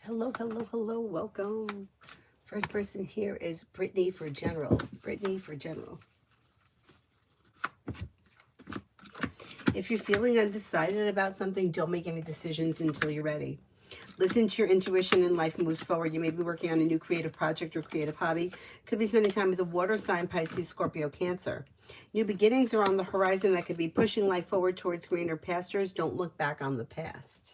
Hello, hello, hello. Welcome. First person here is Brittany for General. Brittany for General. If you're feeling undecided about something, don't make any decisions until you're ready. Listen to your intuition and life moves forward. You may be working on a new creative project or creative hobby. Could be spending time with a water sign, Pisces, Scorpio, Cancer. New beginnings are on the horizon that could be pushing life forward towards greener pastures. Don't look back on the past.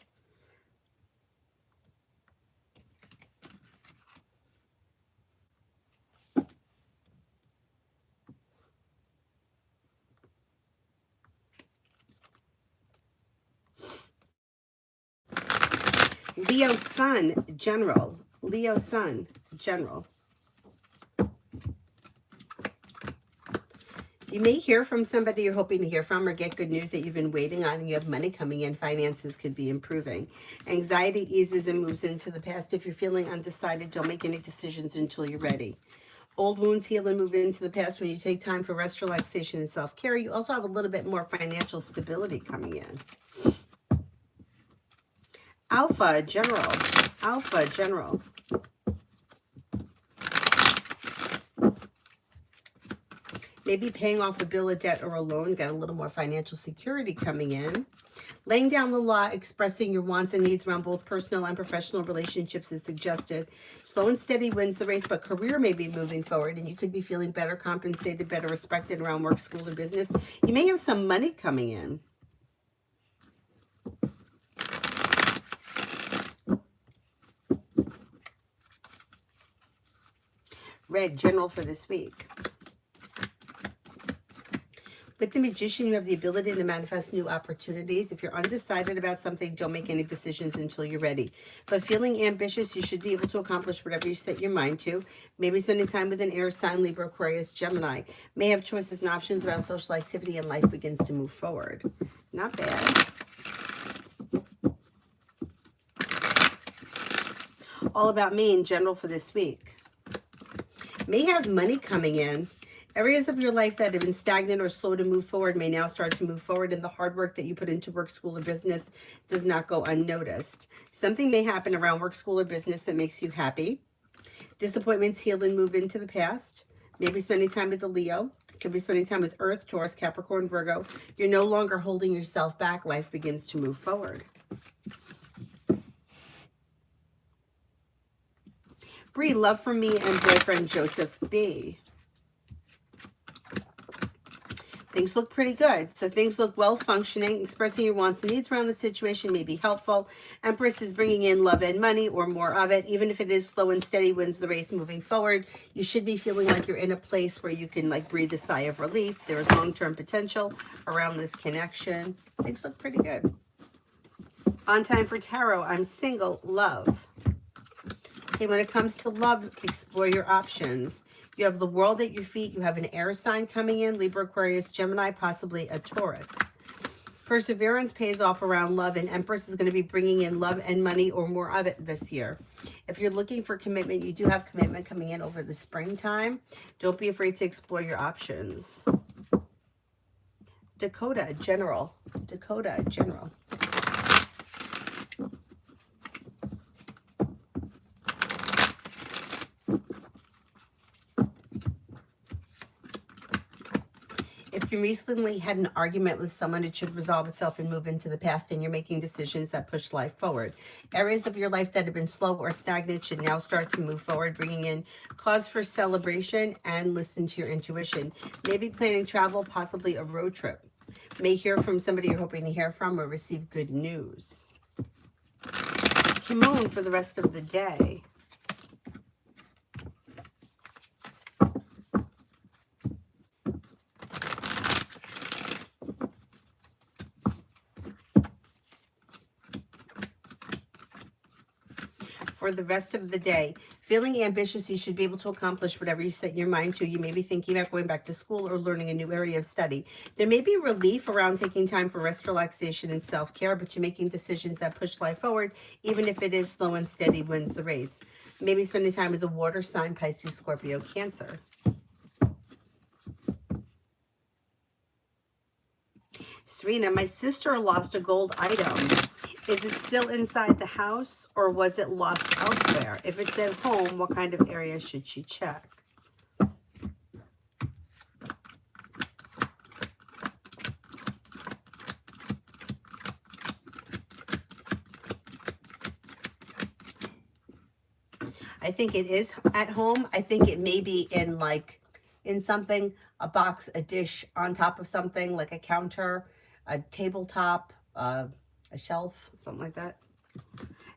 Leo Sun, General. Leo Sun, General. You may hear from somebody you're hoping to hear from or get good news that you've been waiting on, and you have money coming in. Finances could be improving. Anxiety eases and moves into the past. If you're feeling undecided, don't make any decisions until you're ready. Old wounds heal and move into the past when you take time for rest, relaxation, and self-care. You also have a little bit more financial stability coming in. Alpha, General. Alpha, General. Maybe paying off a bill, a debt, or a loan. Got a little more financial security coming in. Laying down the law, expressing your wants and needs around both personal and professional relationships is suggested. Slow and steady wins the race, but career may be moving forward, and you could be feeling better compensated, better respected around work, school, or business. You may have some money coming in. Red, General for this week. With the Magician, you have the ability to manifest new opportunities. If you're undecided about something, don't make any decisions until you're ready. But feeling ambitious, you should be able to accomplish whatever you set your mind to. Maybe spending time with an air sign, Libra, Aquarius, Gemini. May have choices and options around social activity, and life begins to move forward. Not bad. All About Me in general for this week. May have money coming in. Areas of your life that have been stagnant or slow to move forward may now start to move forward, and the hard work that you put into work, school, or business does not go unnoticed. Something may happen around work, school, or business that makes you happy. Disappointments heal and move into the past. Maybe spending time with a Leo. Could be spending time with Earth, Taurus, Capricorn, Virgo. You're no longer holding yourself back. Life begins to move forward. Bree, love from me and boyfriend Joseph B. Things look pretty good. So things look well functioning. Expressing your wants and needs around the situation may be helpful. Empress is bringing in love and money or more of it. Even if it is slow and steady wins the race moving forward, you should be feeling like you're in a place where you can like breathe a sigh of relief. There is long-term potential around this connection. Things look pretty good. On time for tarot. I'm single. Love. Okay, when it comes to love, explore your options. You have the world at your feet. You have an air sign coming in, Libra, Aquarius, Gemini, possibly a Taurus. Perseverance pays off around love, and Empress is going to be bringing in love and money or more of it this year. If you're looking for commitment, you do have commitment coming in over the springtime. Don't be afraid to explore your options. Dakota, General. Dakota, General. If you recently had an argument with someone, it should resolve itself and move into the past, and you're making decisions that push life forward. Areas of your life that have been slow or stagnant should now start to move forward, bringing in cause for celebration, and listen to your intuition. Maybe planning travel, possibly a road trip. May hear from somebody you're hoping to hear from or receive good news. Kimon for the rest of the day. For the rest of the day, feeling ambitious, you should be able to accomplish whatever you set your mind to. You may be thinking about going back to school or learning a new area of study. There may be relief around taking time for rest, relaxation, and self-care, but you're making decisions that push life forward, even if it is slow and steady wins the race. Maybe spending time with a water sign, Pisces, Scorpio, Cancer. Serena, my sister lost a gold item. Is it still inside the house or was it lost elsewhere? If it's at home, what kind of area should she check? I think it is at home. I think it may be in like, in something, a box, a dish on top of something, like a counter, a tabletop, a shelf, something like that.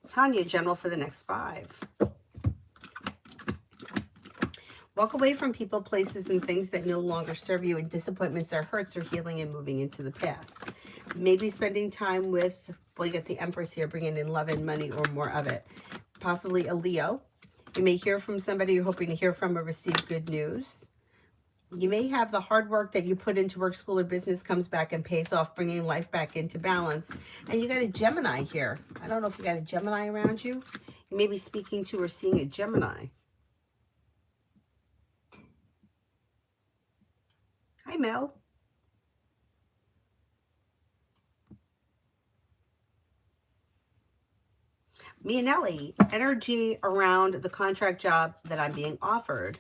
Tanya, general for the next 5. Walk away from people, places, and things that no longer serve you, and disappointments or hurts are healing and moving into the past. Maybe spending time with, well, you get the Empress here, bringing in love and money or more of it. Possibly a Leo. You may hear from somebody you're hoping to hear from or receive good news. You may have the hard work that you put into work, school, or business comes back and pays off, bringing life back into balance. And you got a Gemini here. I don't know if you got a Gemini around you. You may be speaking to or seeing a Gemini. Hi, Mel. Mianelli, energy around the contract job that I'm being offered.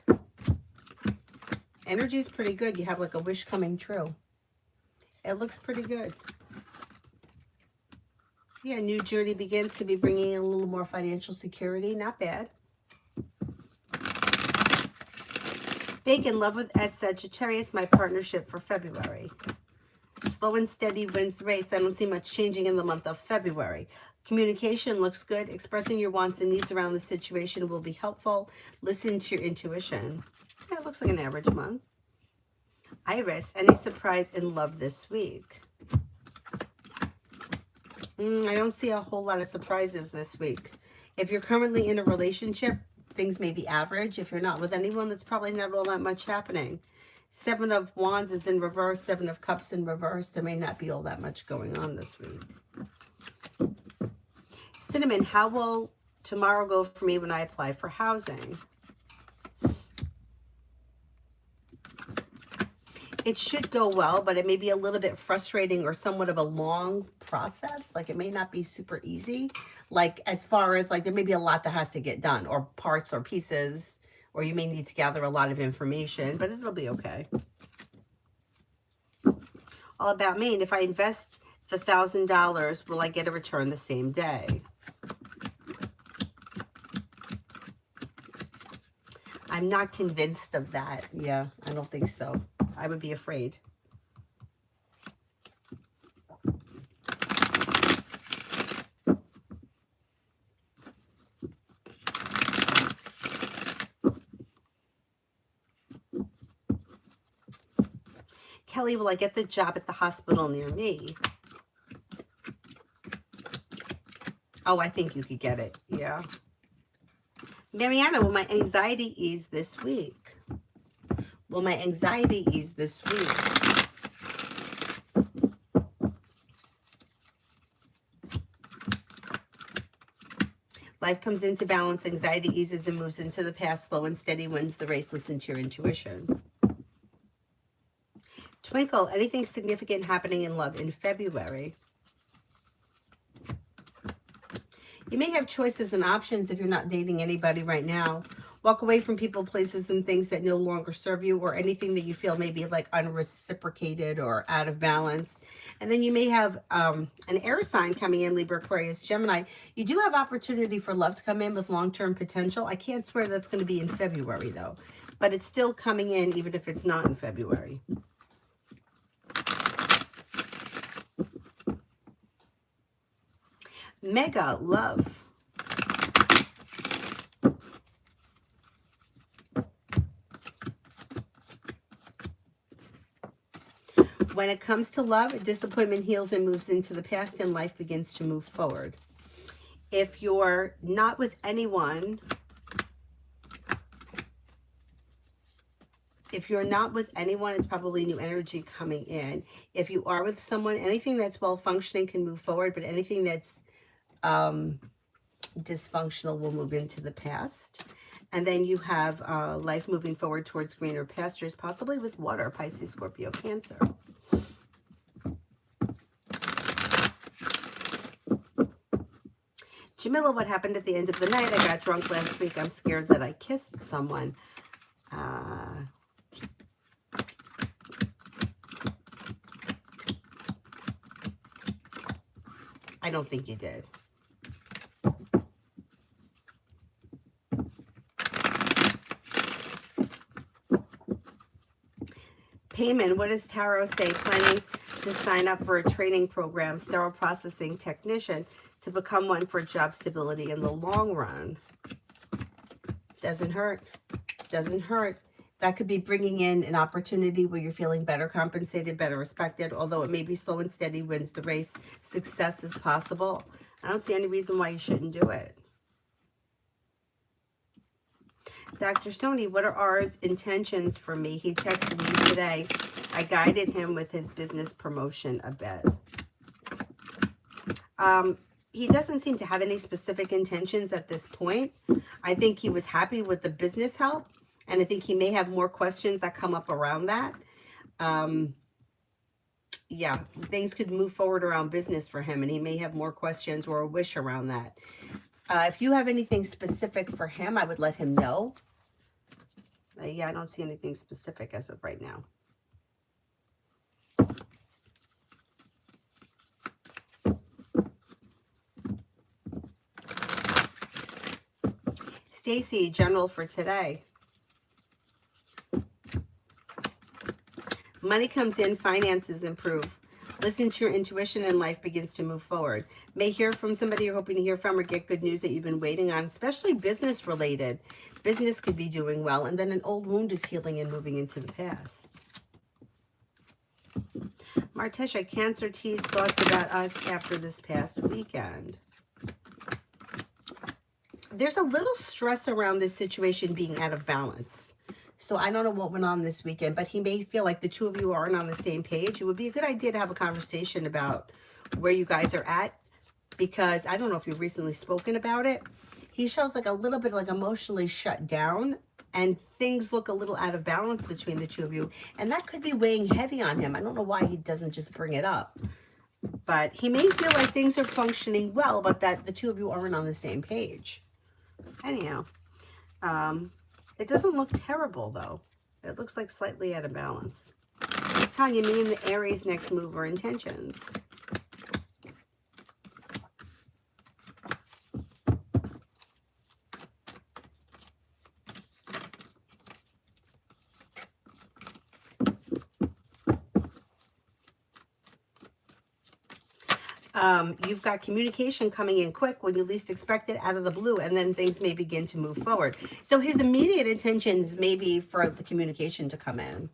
Energy is pretty good. You have like a wish coming true. It looks pretty good. Yeah, new journey begins. Could be bringing in a little more financial security. Not bad. Big in love with S Sagittarius, my partnership for February. Slow and steady wins the race. I don't see much changing in the month of February. Communication looks good. Expressing your wants and needs around the situation will be helpful. Listen to your intuition. Yeah, it looks like an average month. Iris, any surprise in love this week? I don't see a whole lot of surprises this week. If you're currently in a relationship, things may be average. If you're not with anyone, that's probably not all that much happening. 7 of Wands is in reverse, 7 of Cups in reverse. There may not be all that much going on this week. Cinnamon, how will tomorrow go for me when I apply for housing? It should go well, but it may be a little bit frustrating or somewhat of a long process. Like it may not be super easy. Like as far as like there may be a lot that has to get done, or parts or pieces, or you may need to gather a lot of information, but it'll be okay. All about me. And if I invest the $1,000, will I get a return the same day? I'm not convinced of that. Yeah, I don't think so. I would be afraid. Kelly, will I get the job at the hospital near me? Oh, I think you could get it. Yeah. Mariana, will my anxiety ease this week? Will my anxiety ease this week? Life comes into balance, anxiety eases and moves into the past. Slow and steady wins the race. Listen to your intuition. Twinkle, anything significant happening in love in February? You may have choices and options if you're not dating anybody right now. Walk away from people, places, and things that no longer serve you, or anything that you feel may be like unreciprocated or out of balance. And then you may have an air sign coming in, Libra, Aquarius, Gemini. You do have opportunity for love to come in with long-term potential. I can't swear that's going to be in February, though. But it's still coming in, even if it's not in February. Mega love. When it comes to love, disappointment heals and moves into the past, and life begins to move forward. If you're not with anyone, it's probably new energy coming in. If you are with someone, anything that's well functioning can move forward, but anything that's dysfunctional will move into the past. And then you have life moving forward towards greener pastures, possibly with water, Pisces, Scorpio, Cancer. Jamila, what happened at the end of the night? I got drunk last week. I'm scared that I kissed someone. I don't think you did. Payment, what does tarot say? Planning to sign up for a training program, sterile processing technician, to become one for job stability in the long run. Doesn't hurt. Doesn't hurt. That could be bringing in an opportunity where you're feeling better compensated, better respected. Although it may be slow and steady wins the race, success is possible. I don't see any reason why you shouldn't do it. Dr. Sony, what are R's intentions for me? He texted me today. I guided him with his business promotion a bit. He doesn't seem to have any specific intentions at this point. I think he was happy with the business help, and I think he may have more questions that come up around that. Yeah, things could move forward around business for him, and he may have more questions or a wish around that. If you have anything specific for him, I would let him know. Yeah, I don't see anything specific as of right now. Stacy, general for today. Money comes in, finances improve. Listen to your intuition and life begins to move forward. May hear from somebody you're hoping to hear from or get good news that you've been waiting on, especially business related. Business could be doing well, and then an old wound is healing and moving into the past. Martesha, Cancer tease thoughts about us after this past weekend. There's a little stress around this situation being out of balance. So I don't know what went on this weekend, but he may feel like the two of you aren't on the same page. It would be a good idea to have a conversation about where you guys are at, because I don't know if you've recently spoken about it. He shows like a little bit like emotionally shut down, and things look a little out of balance between the two of you. And that could be weighing heavy on him. I don't know why he doesn't just bring it up. But he may feel like things are functioning well, but that the two of you aren't on the same page. Anyhow, it doesn't look terrible, though. It looks like slightly out of balance. Tanya, me and the Aries next move or intentions. You've got communication coming in quick when you least expect it, out of the blue, and then things may begin to move forward. So his immediate intentions may be for the communication to come in.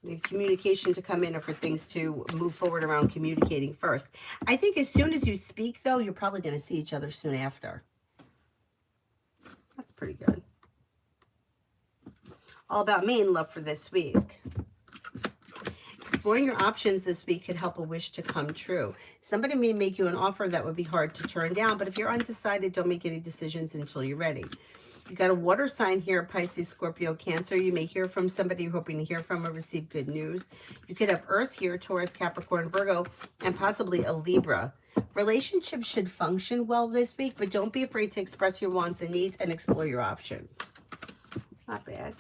The communication to come in, or for things to move forward around communicating first. I think as soon as you speak, though, you're probably going to see each other soon after. That's pretty good. All about me and love for this week. Exploring your options this week could help a wish to come true. Somebody may make you an offer that would be hard to turn down, but if you're undecided, don't make any decisions until you're ready. You got a water sign here, Pisces, Scorpio, Cancer. You may hear from somebody you're hoping to hear from or receive good news. You could have Earth here, Taurus, Capricorn, Virgo, and possibly a Libra. Relationships should function well this week, but don't be afraid to express your wants and needs and explore your options. Not bad.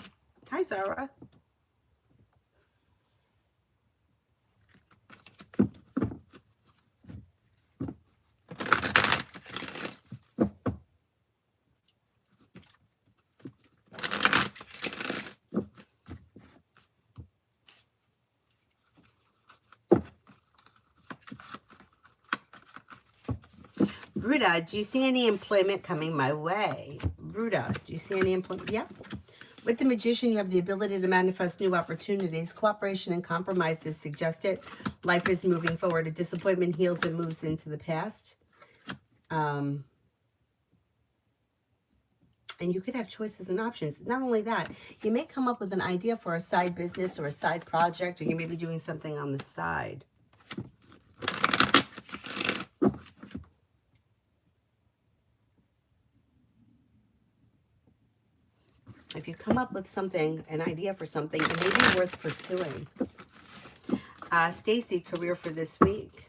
Hi, Zara. Ruda, do you see any employment coming my way? Ruda, do you see any employment? Yep. With the Magician, you have the ability to manifest new opportunities. Cooperation and compromise is suggested. Life is moving forward. A disappointment heals and moves into the past. And you could have choices and options. Not only that, you may come up with an idea for a side business or a side project, or you may be doing something on the side. If you come up with something, an idea for something, it may be worth pursuing. Stacy, career for this week.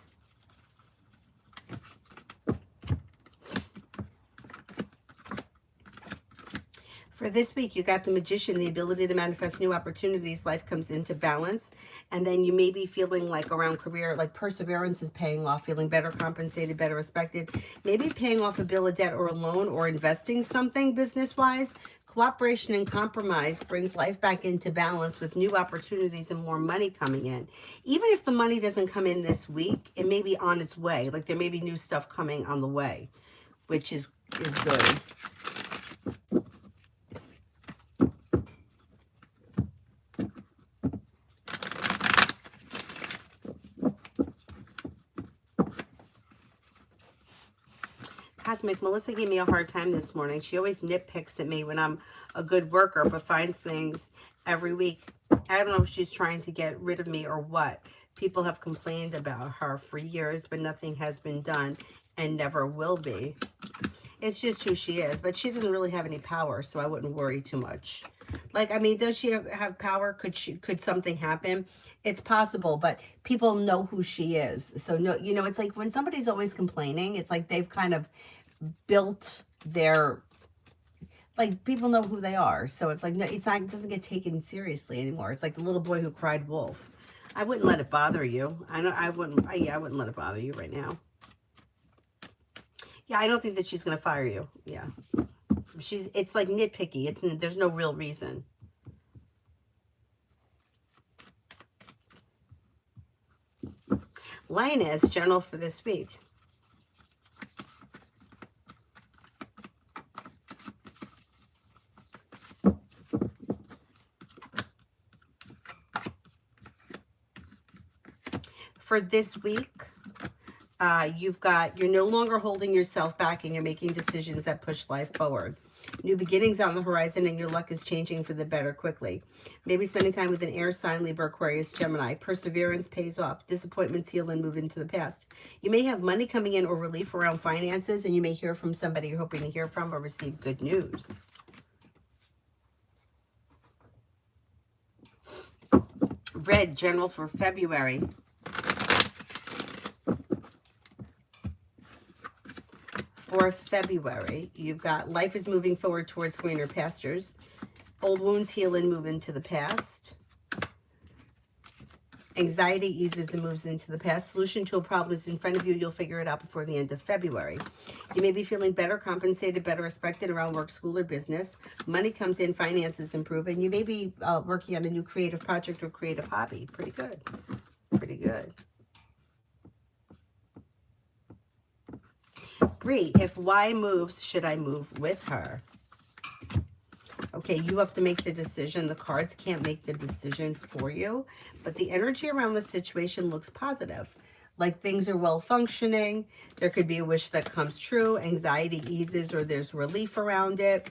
For this week, you got the Magician, the ability to manifest new opportunities. Life comes into balance. And then you may be feeling like around career, like perseverance is paying off, feeling better compensated, better respected. Maybe paying off a bill of debt or a loan or investing something business-wise. Cooperation and compromise brings life back into balance with new opportunities and more money coming in. Even if the money doesn't come in this week, it may be on its way. Like there may be new stuff coming on the way, which is good. Cosmic, Melissa gave me a hard time this morning. She always nitpicks at me when I'm a good worker, but finds things every week. I don't know if she's trying to get rid of me or what. People have complained about her for years, but nothing has been done and never will be. It's just who she is, but she doesn't really have any power, so I wouldn't worry too much. Like, I mean, does she have power? Could something happen? It's possible, but people know who she is. So, no, you know, it's like when somebody's always complaining, it's like they've kind of built their, like, people know who they are. So it's like, no, it's not, it doesn't get taken seriously anymore. It's like the little boy who cried wolf. I wouldn't let it bother you. I wouldn't let it bother you right now. Yeah, I don't think that she's going to fire you. Yeah. It's like nitpicky. There's no real reason. Lioness, general for this week. For this week, you're no longer holding yourself back and you're making decisions that push life forward. New beginnings on the horizon and your luck is changing for the better quickly. Maybe spending time with an air sign, Libra, Aquarius, Gemini. Perseverance pays off. Disappointments heal and move into the past. You may have money coming in or relief around finances, and you may hear from somebody you're hoping to hear from or receive good news. Red, general for February. For February, you've got life is moving forward towards greener pastures. Old wounds heal and move into the past. Anxiety eases and moves into the past. Solution to a problem is in front of you. You'll figure it out before the end of February. You may be feeling better compensated, better respected around work, school, or business. Money comes in, finances improve, and you may be working on a new creative project or creative hobby. Pretty good. Pretty good. Bree, if Y moves, should I move with her? Okay, you have to make the decision. The cards can't make the decision for you, but the energy around the situation looks positive. Like things are well functioning. There could be a wish that comes true. Anxiety eases or there's relief around it.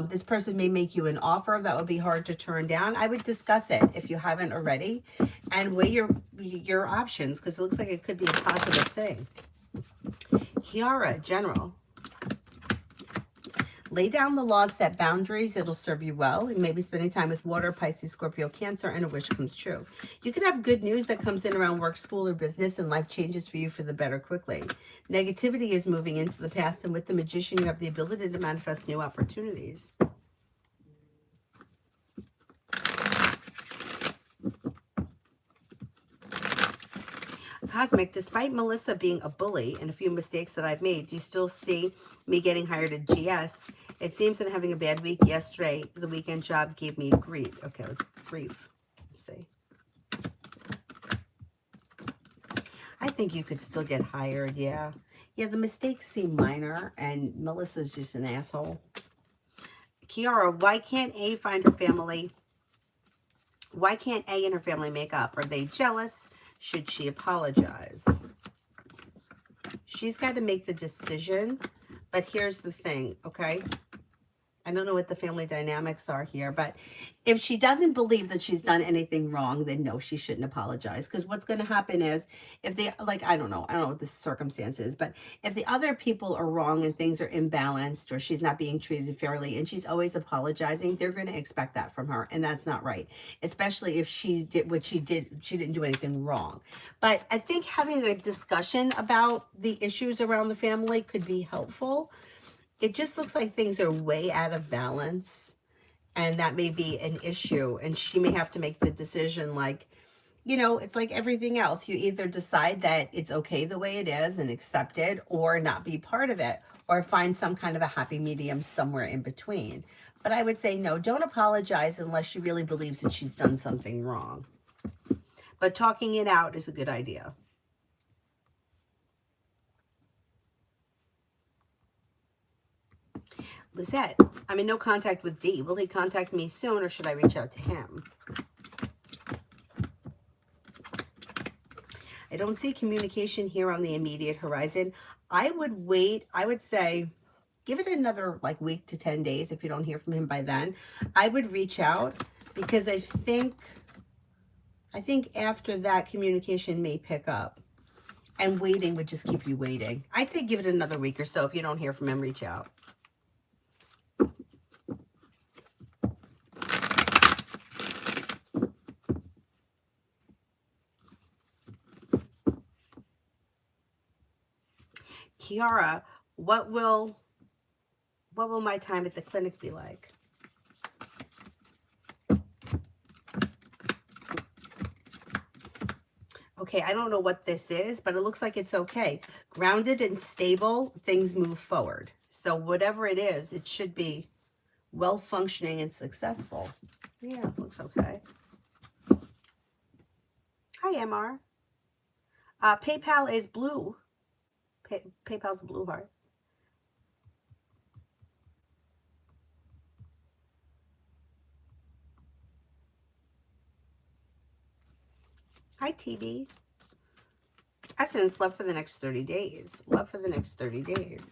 This person may make you an offer that would be hard to turn down. I would discuss it if you haven't already and weigh your options because it looks like it could be a positive thing. Kiara, general. Lay down the laws, set boundaries. It'll serve you well. And maybe spending time with water, Pisces, Scorpio, Cancer, and a wish comes true. You could have good news that comes in around work, school, or business, and life changes for you for the better quickly. Negativity is moving into the past, and with the Magician, you have the ability to manifest new opportunities. Cosmic, despite Melissa being a bully and a few mistakes that I've made, do you still see me getting hired at GS? It seems I'm having a bad week. Yesterday, the weekend job gave me grief. Okay, let's grief. Let's see. I think you could still get hired, yeah. Yeah, the mistakes seem minor, and Melissa's just an asshole. Kiara, why can't A find her family? Why can't A and her family make up? Are they jealous? Should she apologize? She's got to make the decision, but here's the thing, okay? I don't know what the family dynamics are here, but if she doesn't believe that she's done anything wrong, then no, she shouldn't apologize. Because what's going to happen is if they, like, I don't know what the circumstance is, but if the other people are wrong and things are imbalanced or she's not being treated fairly and she's always apologizing, they're going to expect that from her. And that's not right, especially if she did what she did. She didn't do anything wrong. But I think having a discussion about the issues around the family could be helpful. it just looks like things are way out of balance, and that may be an issue. And she may have to make the decision, like, you know, it's like everything else. You either decide that it's okay the way it is and accept it, or not be part of it, or find some kind of a happy medium somewhere in between. But I would say no, don't apologize unless she really believes that she's done something wrong. But talking it out is a good idea. Lisette, I'm in no contact with D. Will he contact me soon, or should I reach out to him? I don't see communication here on the immediate horizon. I would wait. I would say give it another like week to 10 days if you don't hear from him by then. I would reach out, because I think after that communication may pick up, and waiting would just keep you waiting. I'd say give it another week or so. If you don't hear from him, reach out. Kiara, what will my time at the clinic be like? Okay, I don't know what this is, but it looks like it's okay. Grounded and stable, things move forward. So whatever it is, it should be well functioning and successful. Yeah, looks okay. Hi, MR. PayPal is blue. PayPal's a blue heart. Hi, TB. Essence, love for the next 30 days. Love for the next 30 days.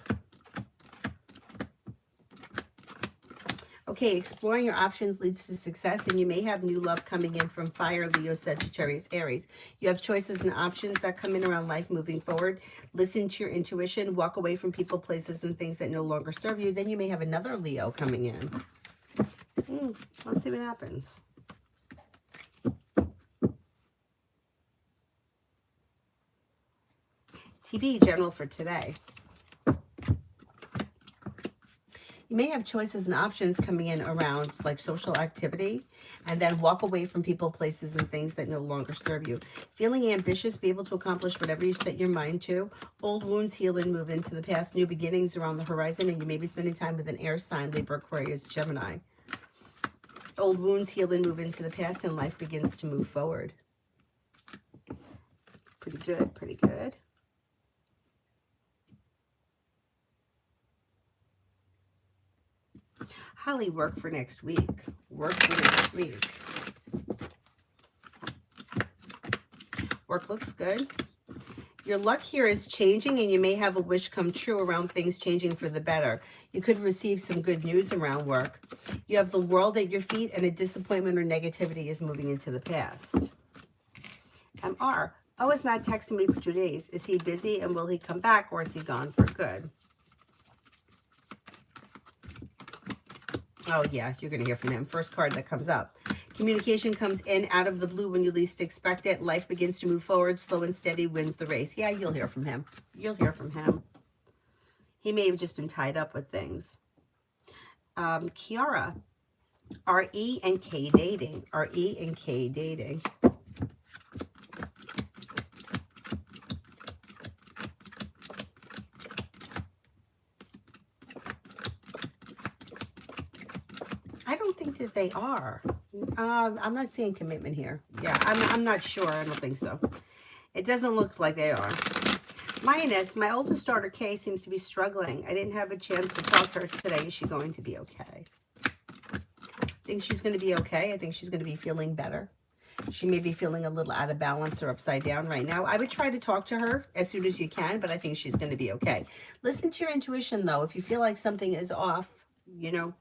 Okay, exploring your options leads to success, and you may have new love coming in from Fire, Leo, Sagittarius, Aries. You have choices and options that come in around life moving forward. Listen to your intuition. Walk away from people, places, and things that no longer serve you. Then you may have another Leo coming in. Let's see what happens. TB, general for today. You may have choices and options coming in around like social activity, and then walk away from people, places, and things that no longer serve you. Feeling ambitious, be able to accomplish whatever you set your mind to. Old wounds heal and move into the past. New beginnings are on the horizon, and you may be spending time with an air sign, Libra, Aquarius, Gemini. Old wounds heal and move into the past, and life begins to move forward. Pretty good, pretty good. Holly, work for next week. Work for next week. Work looks good. Your luck here is changing, and you may have a wish come true around things changing for the better. You could receive some good news around work. You have the world at your feet, and a disappointment or negativity is moving into the past. MR. Oh, is not texting me for 2 days. Is he busy, and will he come back, or is he gone for good? Oh, yeah, you're going to hear from him. First card that comes up. Communication comes in out of the blue when you least expect it. Life begins to move forward. Slow and steady wins the race. Yeah, you'll hear from him. You'll hear from him. He may have just been tied up with things. Kiara. R-E and K dating. R-E and K dating. I don't think that they are. I'm not seeing commitment here. Yeah, I'm not sure. I don't think so. It doesn't look like they are. Minus, my oldest daughter, Kay, seems to be struggling. I didn't have a chance to talk to her today. Is she going to be okay? I think she's going to be okay. I think she's going to be feeling better. She may be feeling a little out of balance or upside down right now. I would try to talk to her as soon as you can, but I think she's going to be okay. Listen to your intuition, though. If you feel like something is off, you know,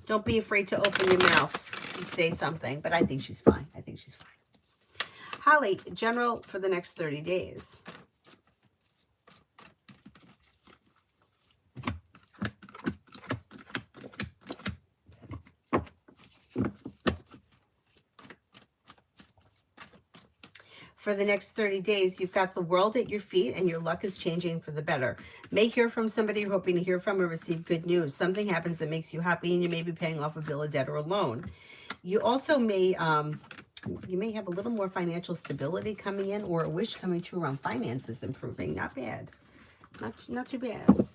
don't be afraid to open your mouth and say something, but I think she's fine. I think she's fine. Holly, general for the next 30 days. for the next 30 days, you've got the world at your feet and your luck is changing for the better. May hear from somebody you're hoping to hear from or receive good news. Something happens that makes you happy and you may be paying off a bill, a debt, or a loan. You also may have a little more financial stability coming in or a wish coming true around finances improving. Not bad. Not too bad.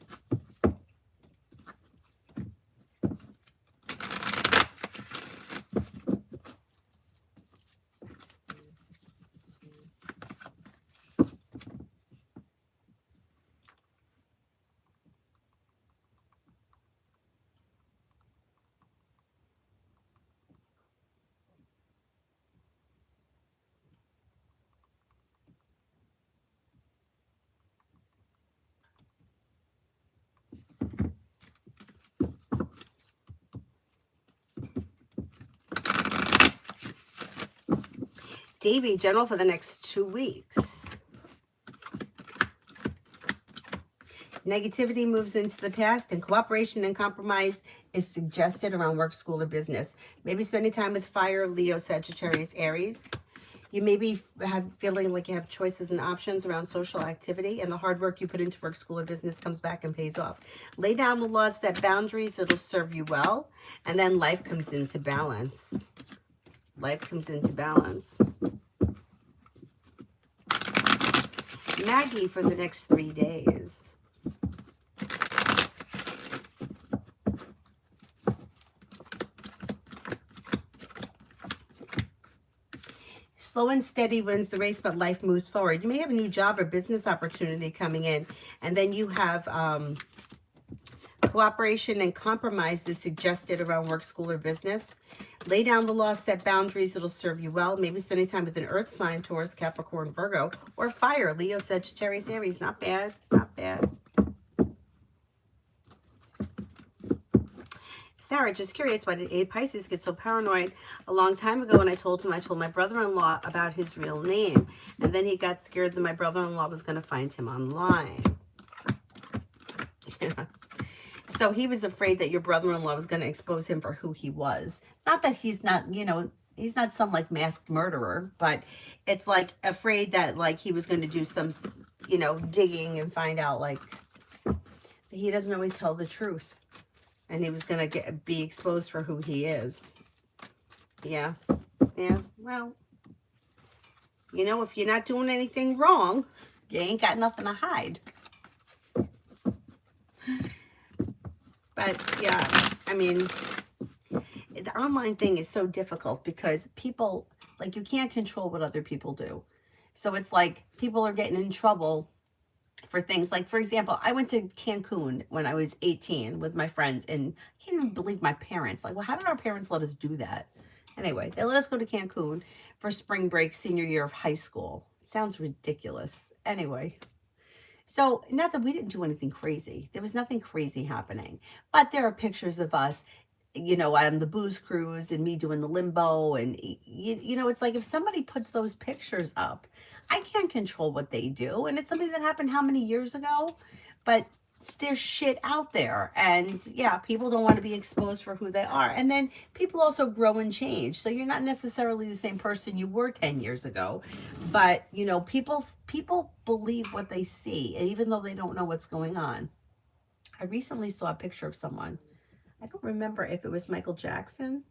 Davy, general for the next 2 weeks. Negativity moves into the past and cooperation and compromise is suggested around work, school, or business. Maybe spending time with fire, Leo, Sagittarius, Aries. You may be feeling like you have choices and options around social activity, and the hard work you put into work, school, or business comes back and pays off. Lay down the laws, set boundaries, it'll serve you well, and then life comes into balance. Life comes into balance. Maggie for the next 3 days. Slow and steady wins the race, but life moves forward. You may have a new job or business opportunity coming in, and then you have cooperation and compromise is suggested around work, school, or business. Lay down the law, set boundaries, it'll serve you well. Maybe spending time with an earth sign, Taurus, Capricorn, Virgo, or fire, Leo, Sagittarius, Aries. Not bad, not bad. Sarah, just curious, why did A Pisces get so paranoid a long time ago when I told my brother-in-law about his real name? And then he got scared that my brother-in-law was going to find him online. So he was afraid that your brother-in-law was going to expose him for who he was. Not that he's not, he's not some like masked murderer, but it's like afraid that like he was going to do some, digging and find out like that he doesn't always tell the truth. And he was going to be exposed for who he is. Yeah. Well, if you're not doing anything wrong, you ain't got nothing to hide. But yeah, I mean, the online thing is so difficult because people, like, you can't control what other people do. So it's like people are getting in trouble for things like, for example, I went to Cancun when I was 18 with my friends, and I can't even believe my parents. Like, well, how did our parents let us do that? Anyway, they let us go to Cancun for spring break, senior year of high school. Sounds ridiculous. Anyway, so not that we didn't do anything crazy. There was nothing crazy happening, but there are pictures of us, on the booze cruise and me doing the limbo. And, it's like if somebody puts those pictures up, I can't control what they do. And it's something that happened how many years ago? But there's shit out there. And yeah, people don't want to be exposed for who they are. And then people also grow and change. So you're not necessarily the same person you were 10 years ago. But, people believe what they see, even though they don't know what's going on. I recently saw a picture of someone. I don't remember if it was Michael Jackson.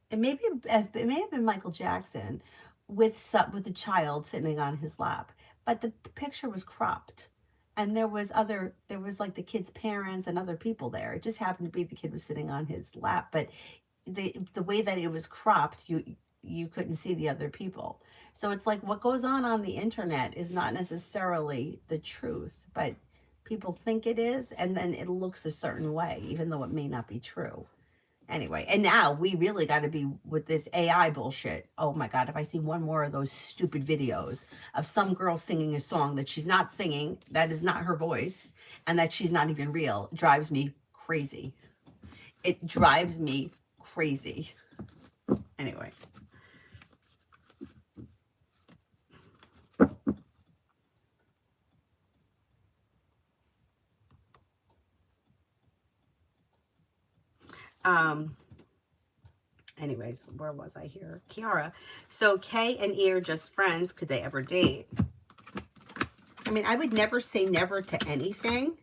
It may have been Michael Jackson with a child sitting on his lap, but the picture was cropped, and there was like the kid's parents and other people there. It just happened to be the kid was sitting on his lap, but the way that it was cropped, you couldn't see the other people. So it's like what goes on the internet is not necessarily the truth, but people think it is, and then it looks a certain way, even though it may not be true. Anyway, and now we really got to be with this AI bullshit. Oh my God, if I see one more of those stupid videos of some girl singing a song that she's not singing, that is not her voice, and that she's not even real, it drives me crazy. It drives me crazy. Anyway. Anyways, where was I here? Kiara. So Kay and E are just friends. Could they ever date? I mean, I would never say never to anything,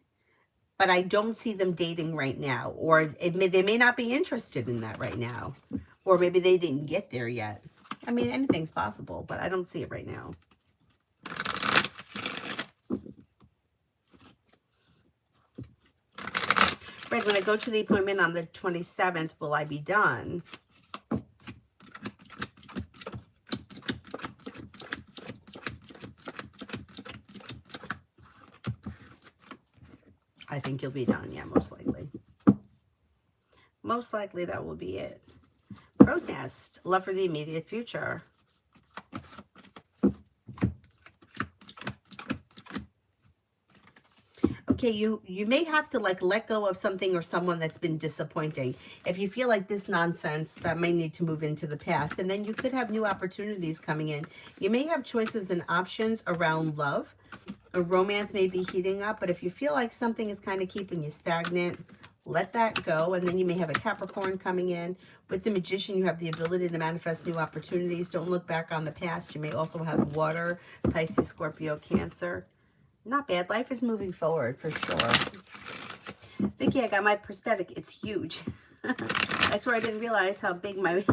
but I don't see them dating right now. Or they may not be interested in that right now. Or maybe they didn't get there yet. I mean, anything's possible, but I don't see it right now. Red, when I go to the appointment on the 27th, will I be done? I think you'll be done, yeah, most likely. Most likely that will be it. Rose Nest, love for the immediate future. Okay, you may have to like let go of something or someone that's been disappointing. If you feel like this nonsense, that may need to move into the past. And then you could have new opportunities coming in. You may have choices and options around love. A romance may be heating up, but if you feel like something is kind of keeping you stagnant, let that go. And then you may have a Capricorn coming in. With the Magician, you have the ability to manifest new opportunities. Don't look back on the past. You may also have water, Pisces, Scorpio, Cancer. Not bad. Life is moving forward for sure. Vicky, I got my prosthetic. It's huge. I swear I didn't realize how big my...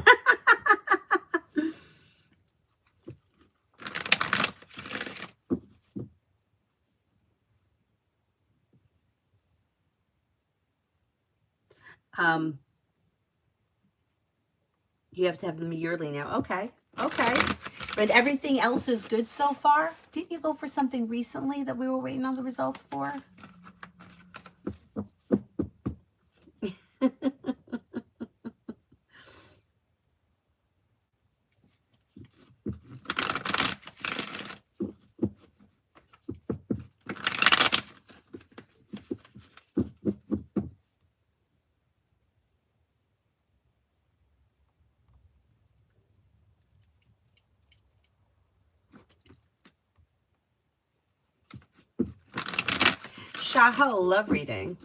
You have to have them yearly now. Okay. Okay. But everything else is good so far? Didn't you go for something recently that we were waiting on the results for? Shaho, love reading.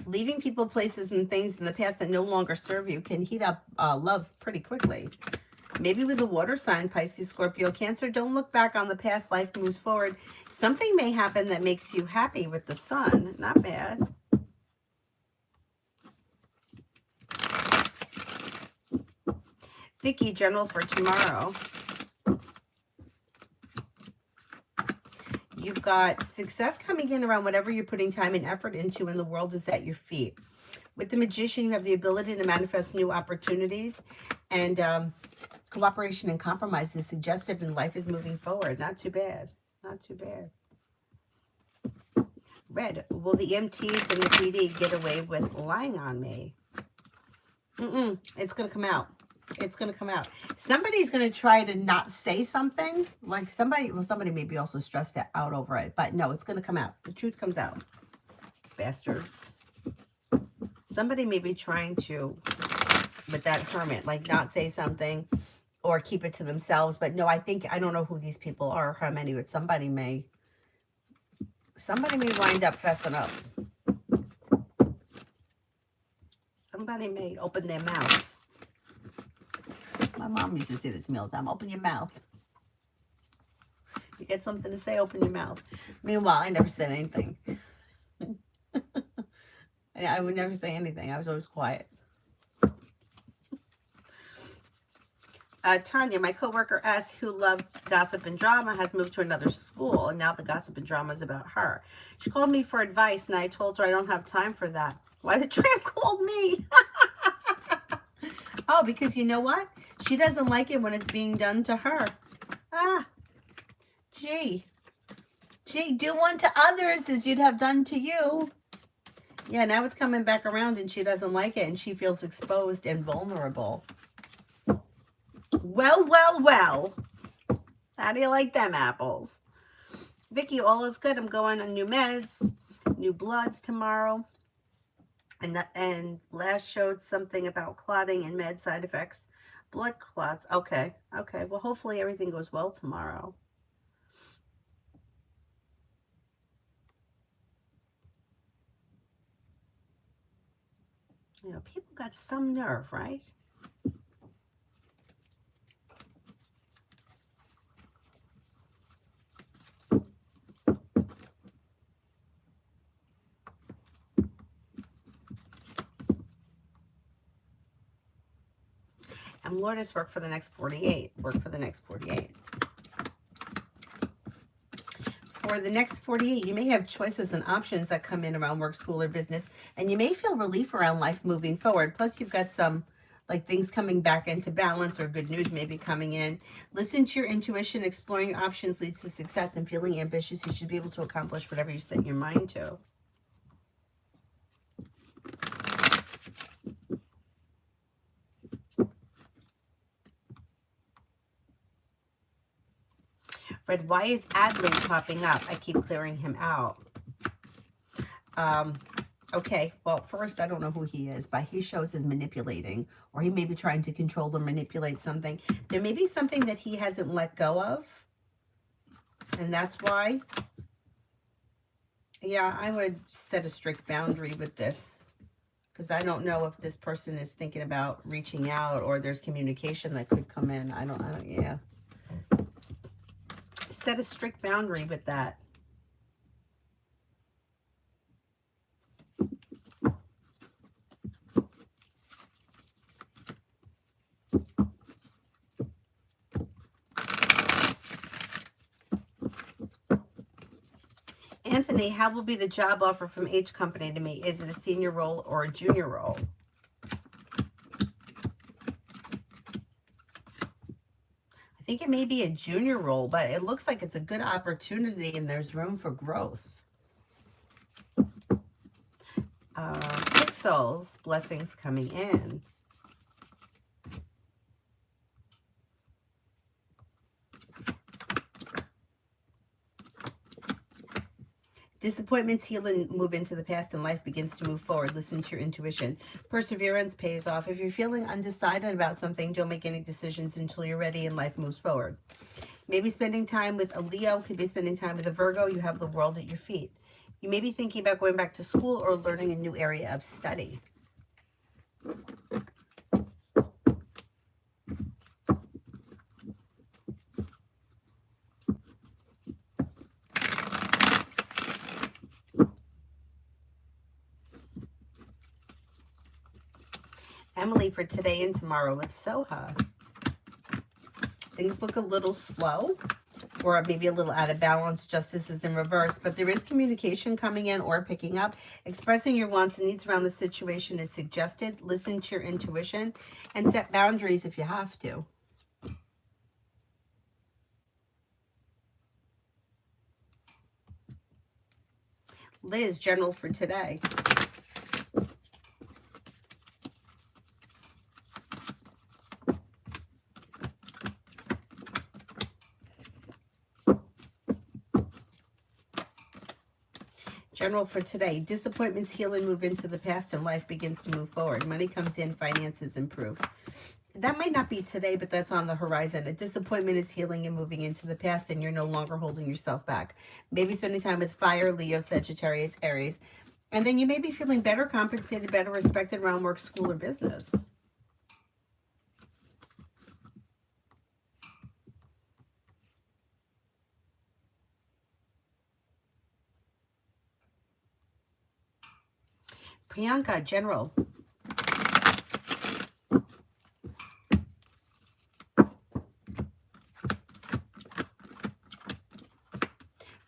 Leaving people, places, and things in the past that no longer serve you can heat up love pretty quickly. Maybe with a water sign, Pisces, Scorpio, Cancer. Don't look back on the past. Life moves forward. Something may happen that makes you happy with the sun. Not bad. Vicky, general for tomorrow. You've got success coming in around whatever you're putting time and effort into, and the world is at your feet. With the Magician, you have the ability to manifest new opportunities, and cooperation and compromise is suggestive, and life is moving forward. Not too bad. Not too bad. Red, will the EMTs and the PD get away with lying on me? It's going to come out. It's going to come out. Somebody's going to try to not say something. Like somebody may be also stressed out over it. But no, it's going to come out. The truth comes out. Bastards. Somebody may be trying to, with that hermit, like not say something or keep it to themselves. But no, I don't know who these people are or how many, but somebody may wind up fessing up. Somebody may open their mouth. My mom used to say this to me all the time. Open your mouth. You get something to say, open your mouth. Meanwhile, I never said anything. I would never say anything. I was always quiet. Tanya, my coworker S, who loved gossip and drama, has moved to another school, and now the gossip and drama is about her. She called me for advice, and I told her I don't have time for that. Why the tramp called me? Oh, because you know what? She doesn't like it when it's being done to her. Gee, do unto others as you'd have done to you. Yeah, now it's coming back around and she doesn't like it and she feels exposed and vulnerable. Well, well, well. How do you like them apples? Vicky, all is good. I'm going on new meds, new bloods tomorrow. And last showed something about clotting and med side effects. Blood clots. Okay. Okay. Well, hopefully everything goes well tomorrow. You know, people got some nerve, right? And Lourdes, work for the next 48. Work for the next 48. For the next 48, you may have choices and options that come in around work, school, or business, and you may feel relief around life moving forward. Plus, you've got some like things coming back into balance or good news maybe coming in. Listen to your intuition. Exploring your options leads to success, and feeling ambitious, you should be able to accomplish whatever you set your mind to. Red, why is Adley popping up? I keep clearing him out. Okay, well, first, I don't know who he is, but he shows as manipulating, or he may be trying to control or manipulate something. There may be something that he hasn't let go of, and that's why. Yeah, I would set a strict boundary with this, because I don't know if this person is thinking about reaching out, or there's communication that could come in. I don't, yeah. Set a strict boundary with that. Anthony, how will be the job offer from H Company to me? Is it a senior role or a junior role? I think it may be a junior role, but it looks like it's a good opportunity and there's room for growth. Pixels, blessings coming in. Disappointments heal and move into the past, and life begins to move forward. Listen to your intuition. Perseverance pays off. If you're feeling undecided about something, don't make any decisions until you're ready and life moves forward. Maybe spending time with a Leo, could be spending time with a Virgo. You have the world at your feet. You may be thinking about going back to school or learning a new area of study. Emily, for today and tomorrow with Soha. Things look a little slow, or maybe a little out of balance. Justice is in reverse, but there is communication coming in or picking up. Expressing your wants and needs around the situation is suggested. Listen to your intuition and set boundaries if you have to. Liz, general for today. General for today. Disappointments heal and move into the past, and life begins to move forward. Money comes in, finances improve. That might not be today, but that's on the horizon. A disappointment is healing and moving into the past, and you're no longer holding yourself back. Maybe spending time with fire, Leo, Sagittarius, Aries. And then you may be feeling better compensated, better respected around work, school, or business. Priyanka, general.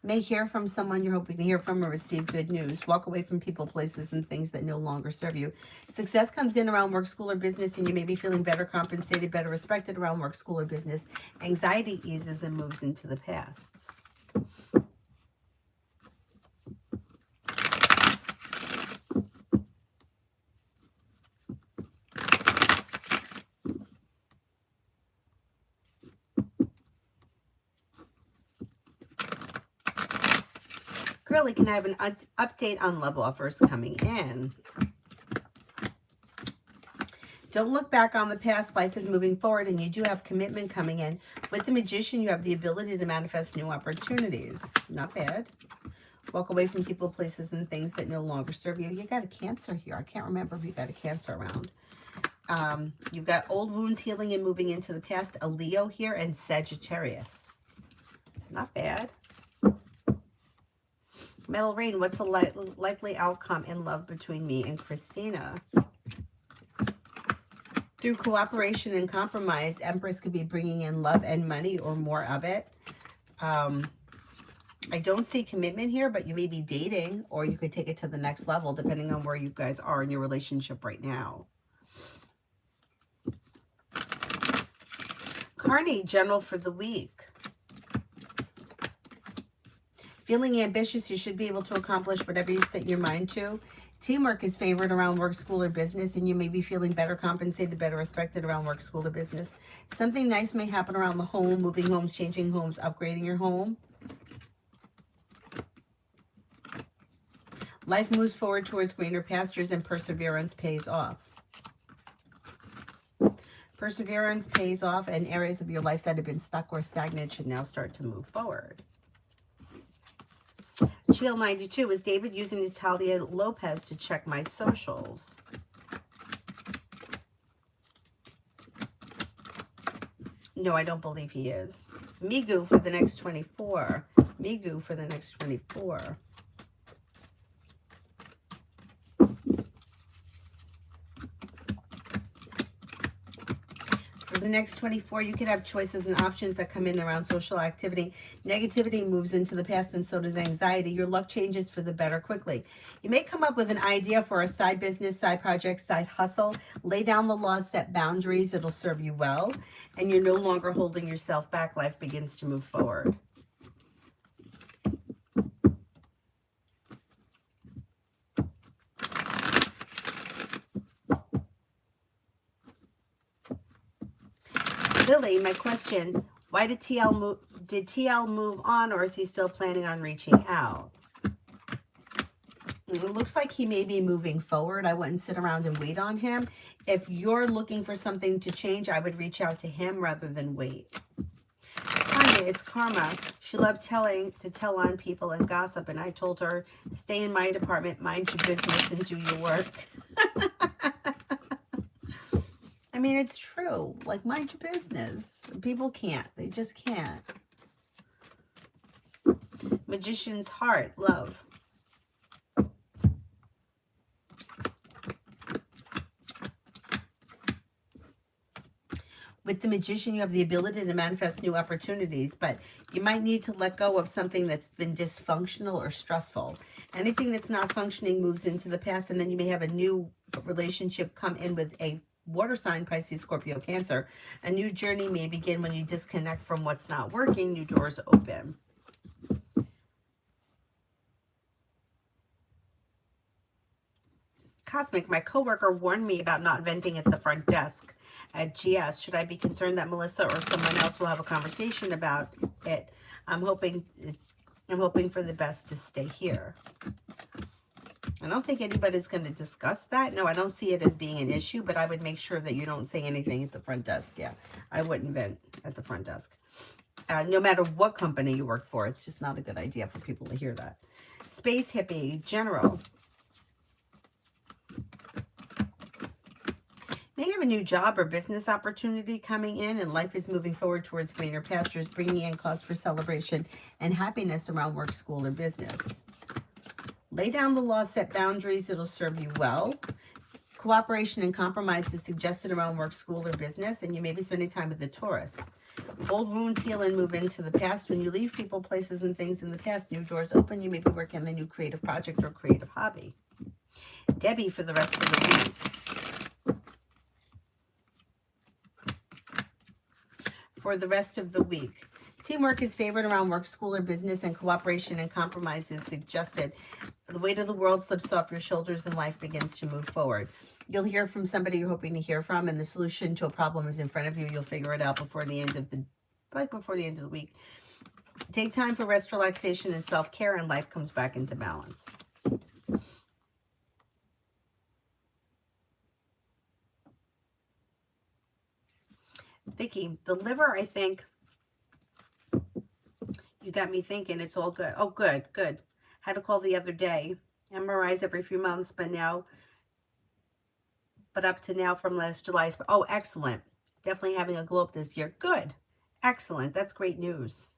May hear from someone you're hoping to hear from or receive good news. Walk away from people, places, and things that no longer serve you. Success comes in around work, school, or business, and you may be feeling better compensated, better respected around work, school, or business. Anxiety eases and moves into the past. Girly, can I have an update on love offers coming in? Don't look back on the past. Life is moving forward, and you do have commitment coming in. With the Magician, you have the ability to manifest new opportunities. Not bad. Walk away from people, places, and things that no longer serve you. You got a Cancer here. I can't remember if you got a Cancer around. You've got old wounds healing and moving into the past. A Leo here and Sagittarius. Not bad. Metal Rain, what's the likely outcome in love between me and Christina? Through cooperation and compromise, Empress could be bringing in love and money or more of it. I don't see commitment here, but you may be dating, or you could take it to the next level depending on where you guys are in your relationship right now. Carney, general for the week. Feeling ambitious, you should be able to accomplish whatever you set your mind to. Teamwork is favored around work, school, or business, and you may be feeling better compensated, better respected around work, school, or business. Something nice may happen around the home, moving homes, changing homes, upgrading your home. Life moves forward towards greener pastures and perseverance pays off. Perseverance pays off, and areas of your life that have been stuck or stagnant should now start to move forward. Chill 92, is David using Natalia Lopez to check my socials? No, I don't believe he is. Migu for the next 24. Migu for the next 24. For the next 24, you could have choices and options that come in around social activity. Negativity moves into the past, and so does anxiety. Your luck changes for the better quickly. You may come up with an idea for a side business, side project, side hustle. Lay down the laws, set boundaries. It'll serve you well. And you're no longer holding yourself back. Life begins to move forward. Lily, my question, why did TL move on, or is he still planning on reaching out? It looks like he may be moving forward. I wouldn't sit around and wait on him. If you're looking for something to change, I would reach out to him rather than wait. Tanya, it's Karma. She loved to tell on people and gossip, and I told her, stay in my department, mind your business, and do your work. I mean, it's true. Like, mind your business. People can't. They just can't. Magician's heart, love. With the Magician, you have the ability to manifest new opportunities, but you might need to let go of something that's been dysfunctional or stressful. Anything that's not functioning moves into the past, and then you may have a new relationship come in with a water sign, Pisces, Scorpio, Cancer. A new journey may begin when you disconnect from what's not working. New doors open. Cosmic, my coworker warned me about not venting at the front desk at GS. Should I be concerned that Melissa or someone else will have a conversation about it? I'm hoping for the best to stay here. I don't think anybody's going to discuss that. No, I don't see it as being an issue, but I would make sure that you don't say anything at the front desk. Yeah, I wouldn't vent at the front desk. No matter what company you work for, it's just not a good idea for people to hear that. Space Hippie, General. May have a new job or business opportunity coming in, and life is moving forward towards greener pastures, bringing in cause for celebration and happiness around work, school, or business. Lay down the law, set boundaries. It'll serve you well. Cooperation and compromise is suggested around work, school, or business, and you may be spending time with the Taurus. Old wounds heal and move into the past. When you leave people, places, and things in the past, new doors open. You may be working on a new creative project or creative hobby. Debbie for the rest of the week. For the rest of the week. Teamwork is favored around work, school, or business, and cooperation and compromise is suggested. The weight of the world slips off your shoulders and life begins to move forward. You'll hear from somebody you're hoping to hear from, and the solution to a problem is in front of you. You'll figure it out before the end of the week. Take time for rest, relaxation, and self-care, and life comes back into balance. Vicky, the liver, I think, you got me thinking it's all good. Oh, good, good. Had a call the other day. MRIs every few months, but up to now from last July. Oh, excellent. Definitely having a glow up this year. Good. Excellent. That's great news.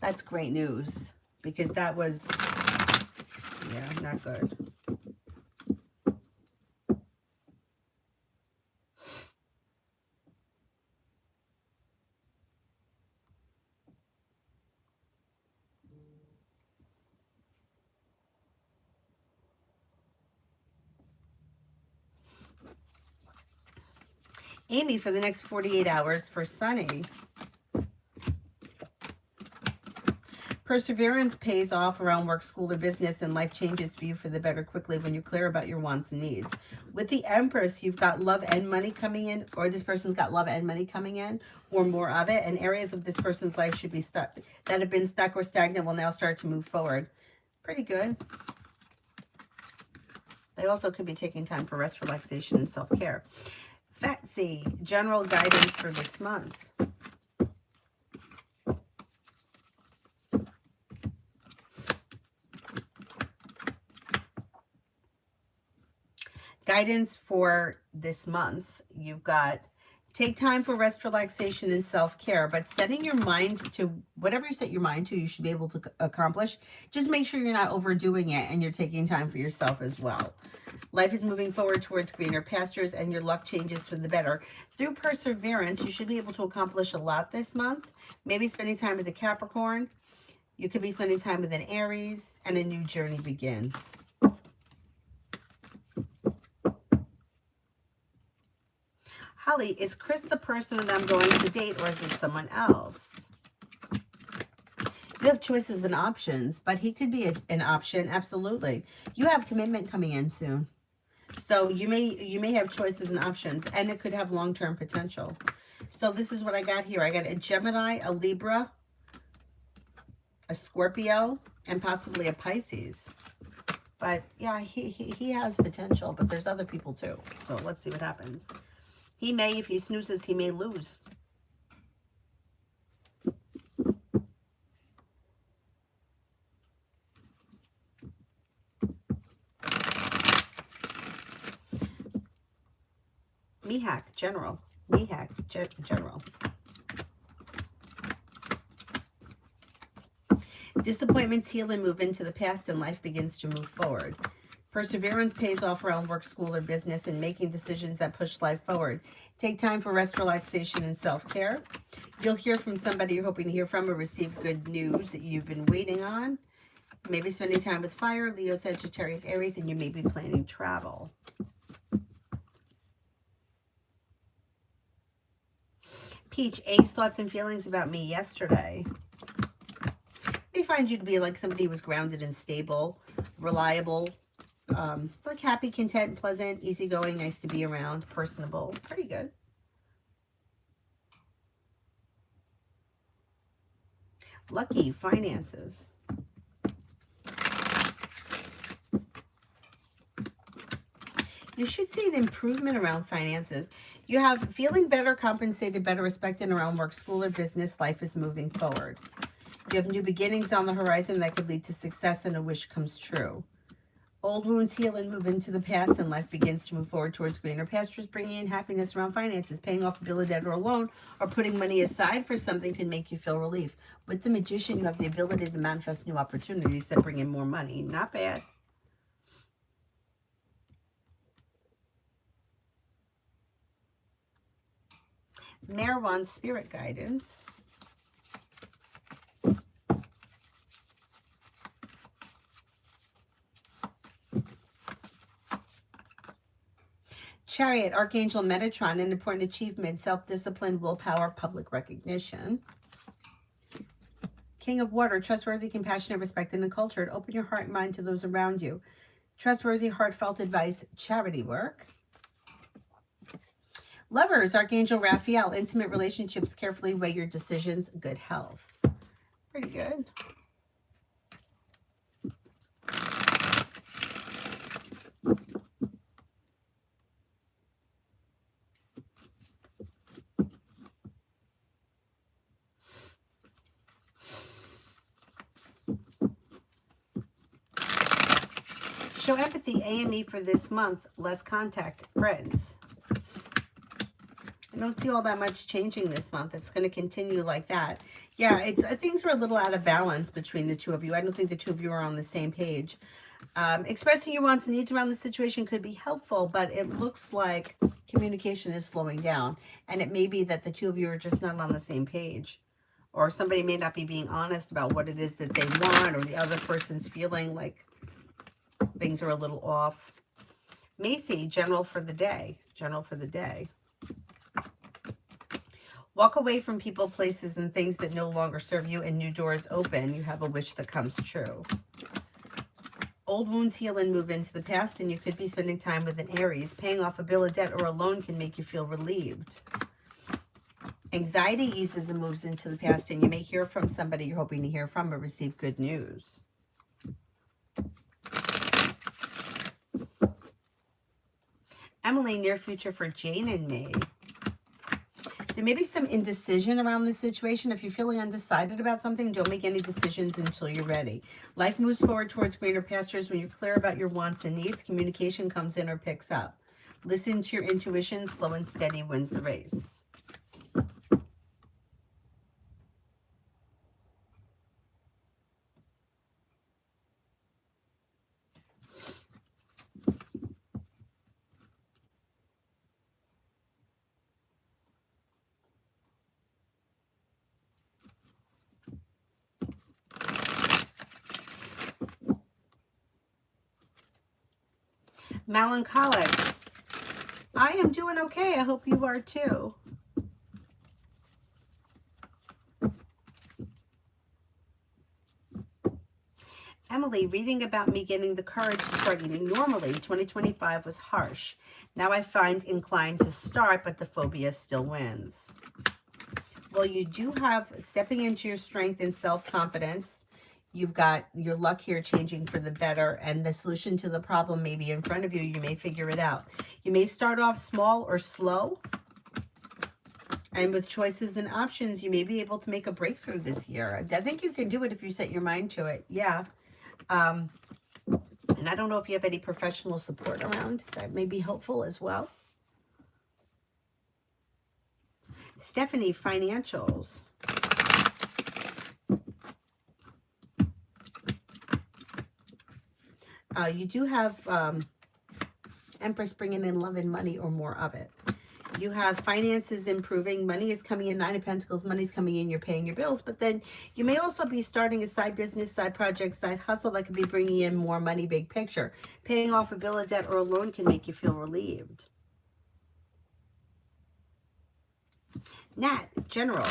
That's great news because that was, yeah, not good. Amy, for the next 48 hours for Sunny. Perseverance pays off around work, school, or business, and life changes for you for the better quickly when you're clear about your wants and needs. With the Empress, you've got love and money coming in, or this person's got love and money coming in, or more of it, and areas of this person's life should be stuck, that have been stuck or stagnant will now start to move forward. Pretty good. They also could be taking time for rest, relaxation, and self-care. Fatsy, general guidance for this month. Guidance for this month, you've got take time for rest, relaxation, and self-care, but setting your mind to whatever you set your mind to, you should be able to accomplish. Just make sure you're not overdoing it and you're taking time for yourself as well. Life is moving forward towards greener pastures and your luck changes for the better. Through perseverance, you should be able to accomplish a lot this month. Maybe spending time with a Capricorn. You could be spending time with an Aries, and a new journey begins. Holly, is Chris the person that I'm going to date, or is it someone else? You have choices and options, but he could be an option, absolutely. You have commitment coming in soon. So you may have choices and options, and it could have long-term potential. So this is what I got here. I got a Gemini, a Libra, a Scorpio, and possibly a Pisces. But yeah, he has potential, but there's other people too. So let's see what happens. He may, if he snoozes, he may lose. Mihak, General. Mihak, General. Disappointments heal and move into the past, and life begins to move forward. Perseverance pays off around work, school, or business, and making decisions that push life forward. Take time for rest, relaxation, and self-care. You'll hear from somebody you're hoping to hear from, or receive good news that you've been waiting on. Maybe spending time with fire, Leo, Sagittarius, Aries, and you may be planning travel. Peach, Ace, thoughts and feelings about me yesterday. They find you to be like somebody who was grounded and stable, reliable, like happy, content, pleasant, easygoing, nice to be around, personable. Pretty good. Lucky, finances. You should see an improvement around finances. You have feeling better, compensated, better respected around work, school, or business. Life is moving forward. You have new beginnings on the horizon that could lead to success, and a wish comes true. Old wounds heal and move into the past, and life begins to move forward towards greener pastures, bringing in happiness around finances. Paying off a bill, a debt, or a loan, or putting money aside for something can make you feel relief. With the Magician, you have the ability to manifest new opportunities that bring in more money. Not bad. Marwan, spirit guidance. Chariot, Archangel Metatron, an important achievement, self-discipline, willpower, public recognition. King of Water, trustworthy, compassionate, respected, and cultured. Open your heart and mind to those around you. Trustworthy, heartfelt advice, charity work. Lovers, Archangel Raphael, intimate relationships, carefully weigh your decisions, good health. Pretty good. Show empathy, AME for this month, less contact, friends. I don't see all that much changing this month. It's going to continue like that. Yeah, it's things are a little out of balance between the two of you. I don't think the two of you are on the same page. Expressing your wants and needs around the situation could be helpful, but it looks like communication is slowing down. And it may be that the two of you are just not on the same page. Or somebody may not be being honest about what it is that they want, or the other person's feeling like things are a little off. Macy, general for the day. General for the day. Walk away from people, places, and things that no longer serve you, and new doors open. You have a wish that comes true. Old wounds heal and move into the past, and you could be spending time with an Aries. Paying off a bill, a debt, or a loan can make you feel relieved. Anxiety eases and moves into the past, and you may hear from somebody you're hoping to hear from or receive good news. Emily, near future for Jane and me. There may be some indecision around this situation. If you're feeling undecided about something, don't make any decisions until you're ready. Life moves forward towards greener pastures when you're clear about your wants and needs. Communication comes in or picks up. Listen to your intuition. Slow and steady wins the race. Melancholics. I am doing okay. I hope you are too. Emily, reading about me getting the courage to start eating normally. 2025 was harsh. Now I find inclined to start, but the phobia still wins. Well, you do have stepping into your strength and self-confidence. You've got your luck here changing for the better, and the solution to the problem may be in front of you. You may figure it out. You may start off small or slow, and with choices and options, you may be able to make a breakthrough this year. I think you can do it if you set your mind to it. Yeah. And I don't know if you have any professional support around. That may be helpful as well. Stephanie, financials. You do have Empress bringing in love and money or more of it. You have finances improving. Money is coming in. 9 of Pentacles. Money's coming in. You're paying your bills. But then you may also be starting a side business, side project, side hustle that could be bringing in more money, big picture. Paying off a bill, a debt, or a loan can make you feel relieved. Nat, general.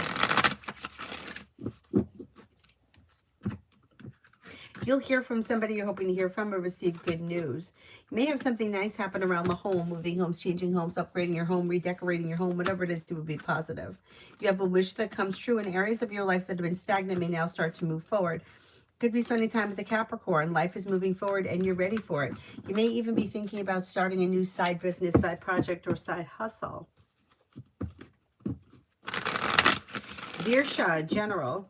You'll hear from somebody you're hoping to hear from or receive good news. You may have something nice happen around the home, moving homes, changing homes, upgrading your home, redecorating your home, whatever it is to be positive. You have a wish that comes true, and areas of your life that have been stagnant may now start to move forward. Could be spending time with the Capricorn. Life is moving forward and you're ready for it. You may even be thinking about starting a new side business, side project, or side hustle. Virsha, general.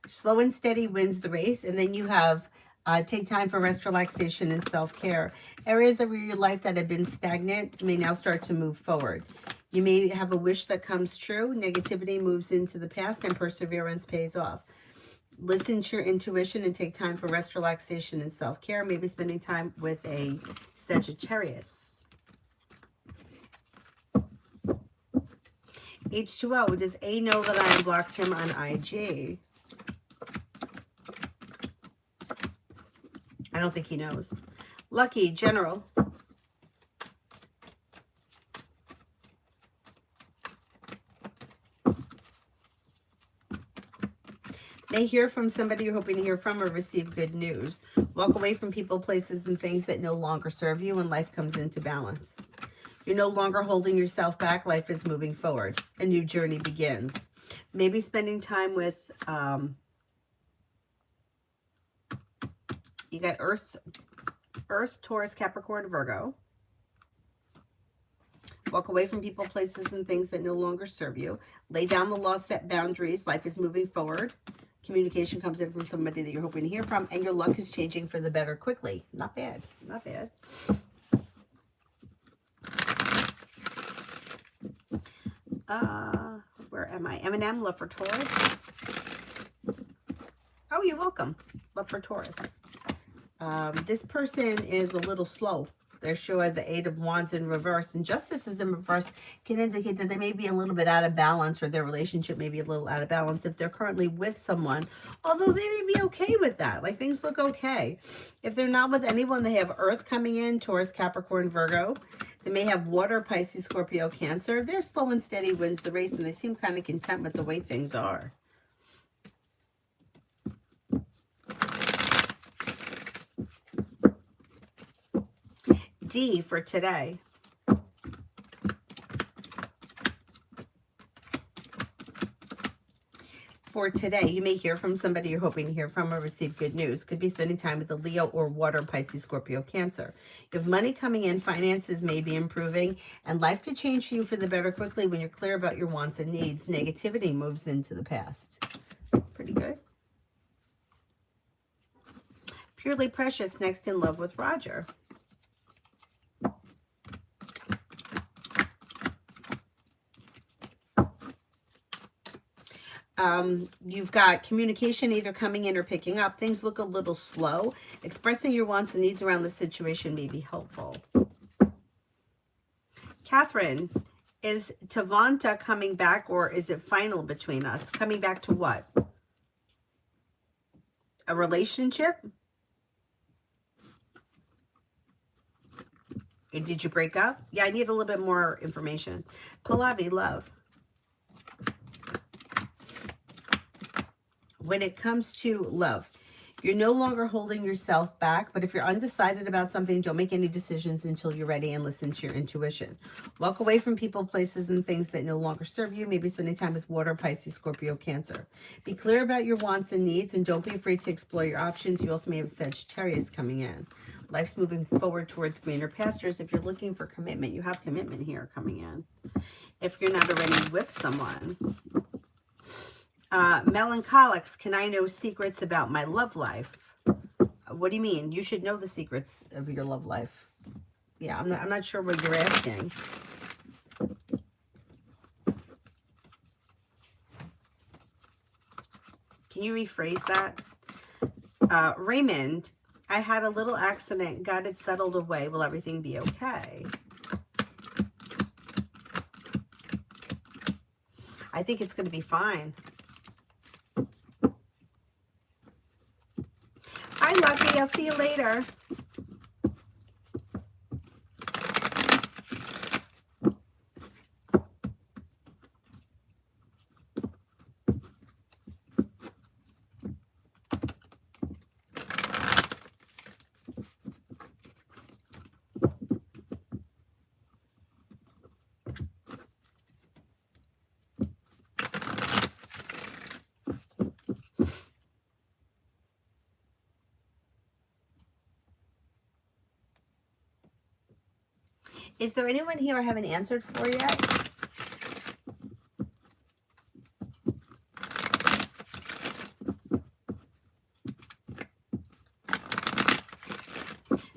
Slow and steady wins the race. And then you have take time for rest, relaxation, and self-care. Areas of your life that have been stagnant may now start to move forward. You may have a wish that comes true. Negativity moves into the past and perseverance pays off. Listen to your intuition and take time for rest, relaxation, and self-care. Maybe spending time with a Sagittarius. H2O, does A know that I unblocked him on IG? I don't think he knows. Lucky, general. May hear from somebody you're hoping to hear from or receive good news. Walk away from people, places, and things that no longer serve you, and life comes into balance. You're no longer holding yourself back. Life is moving forward. A new journey begins. Maybe spending time with, you got Earth, Taurus, Capricorn, Virgo. Walk away from people, places, and things that no longer serve you. Lay down the law, set boundaries. Life is moving forward. Communication comes in from somebody that you're hoping to hear from, and your luck is changing for the better quickly. Not bad. Not bad. Where am I? M&M, love for Taurus. Oh, you're welcome. Love for Taurus. This person is a little slow. They're showing the Eight of Wands in reverse, and Justice is in reverse, can indicate that they may be a little bit out of balance, or their relationship may be a little out of balance if they're currently with someone, although they may be okay with that. Like, things look okay. If they're not with anyone, they have Earth coming in, Taurus, Capricorn, Virgo. They may have Water, Pisces, Scorpio, Cancer. They're slow and steady wins the race, and they seem kind of content with the way things are. D for today. For today, you may hear from somebody you're hoping to hear from or receive good news. Could be spending time with a Leo or Water, Pisces, Scorpio, Cancer. You have money coming in, finances may be improving, and life could change for you for the better quickly when you're clear about your wants and needs. Negativity moves into the past. Pretty good. Purely Precious, next in love with Roger. You've got communication either coming in or picking up. Things look a little slow. Expressing your wants and needs around the situation may be helpful. Catherine, is Tavanta coming back, or is it final between us? Coming back to what? A relationship? Or did you break up? Yeah, I need a little bit more information. Pallavi, love. When it comes to love, you're no longer holding yourself back, but if you're undecided about something, don't make any decisions until you're ready and listen to your intuition. Walk away from people, places, and things that no longer serve you. Maybe spending time with Water, Pisces, Scorpio, Cancer. Be clear about your wants and needs, and don't be afraid to explore your options. You also may have Sagittarius coming in. Life's moving forward towards greener pastures. If you're looking for commitment, you have commitment here coming in. If you're not already with someone. Melancholics, can I know secrets about my love life? What do you mean? You should know the secrets of your love life. Yeah, I'm not sure what you're asking. Can you rephrase that? Raymond, I had a little accident, got it settled away. Will everything be okay? I think it's going to be fine. Hi, Lucky. I'll see you later. Is there anyone here I haven't answered for yet?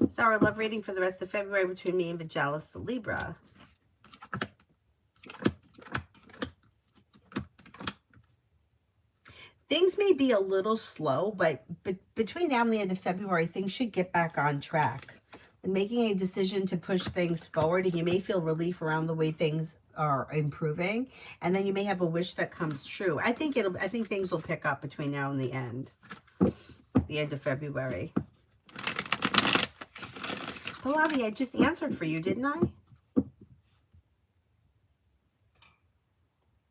Sorry, love reading for the rest of February between me and Vajalis the Libra. Things may be a little slow, but between now and the end of February, things should get back on track. And making a decision to push things forward, and you may feel relief around the way things are improving, and then you may have a wish that comes true. I think things will pick up between now and the end of February. Pallavi, I just answered for you, didn't I?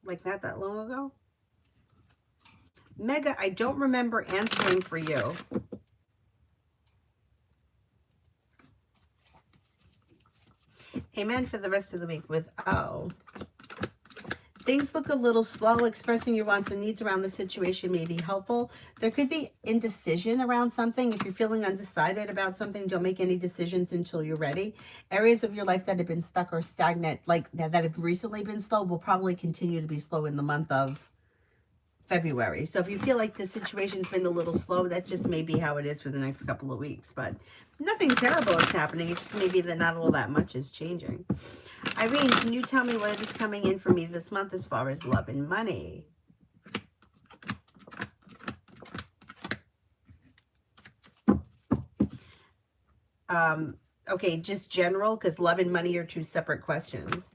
Like not that long ago? Mega, I don't remember answering for you. Amen for the rest of the week with O. Things look a little slow. Expressing your wants and needs around the situation may be helpful. There could be indecision around something. If you're feeling undecided about something, don't make any decisions until you're ready. Areas of your life that have been stuck or stagnant, like that have recently been slow, will probably continue to be slow in the month of February. So if you feel like the situation's been a little slow, that just may be how it is for the next couple of weeks. But nothing terrible is happening. It just may be that not all that much is changing. Irene, can you tell me what is coming in for me this month as far as love and money? Okay, just general, because love and money are two separate questions.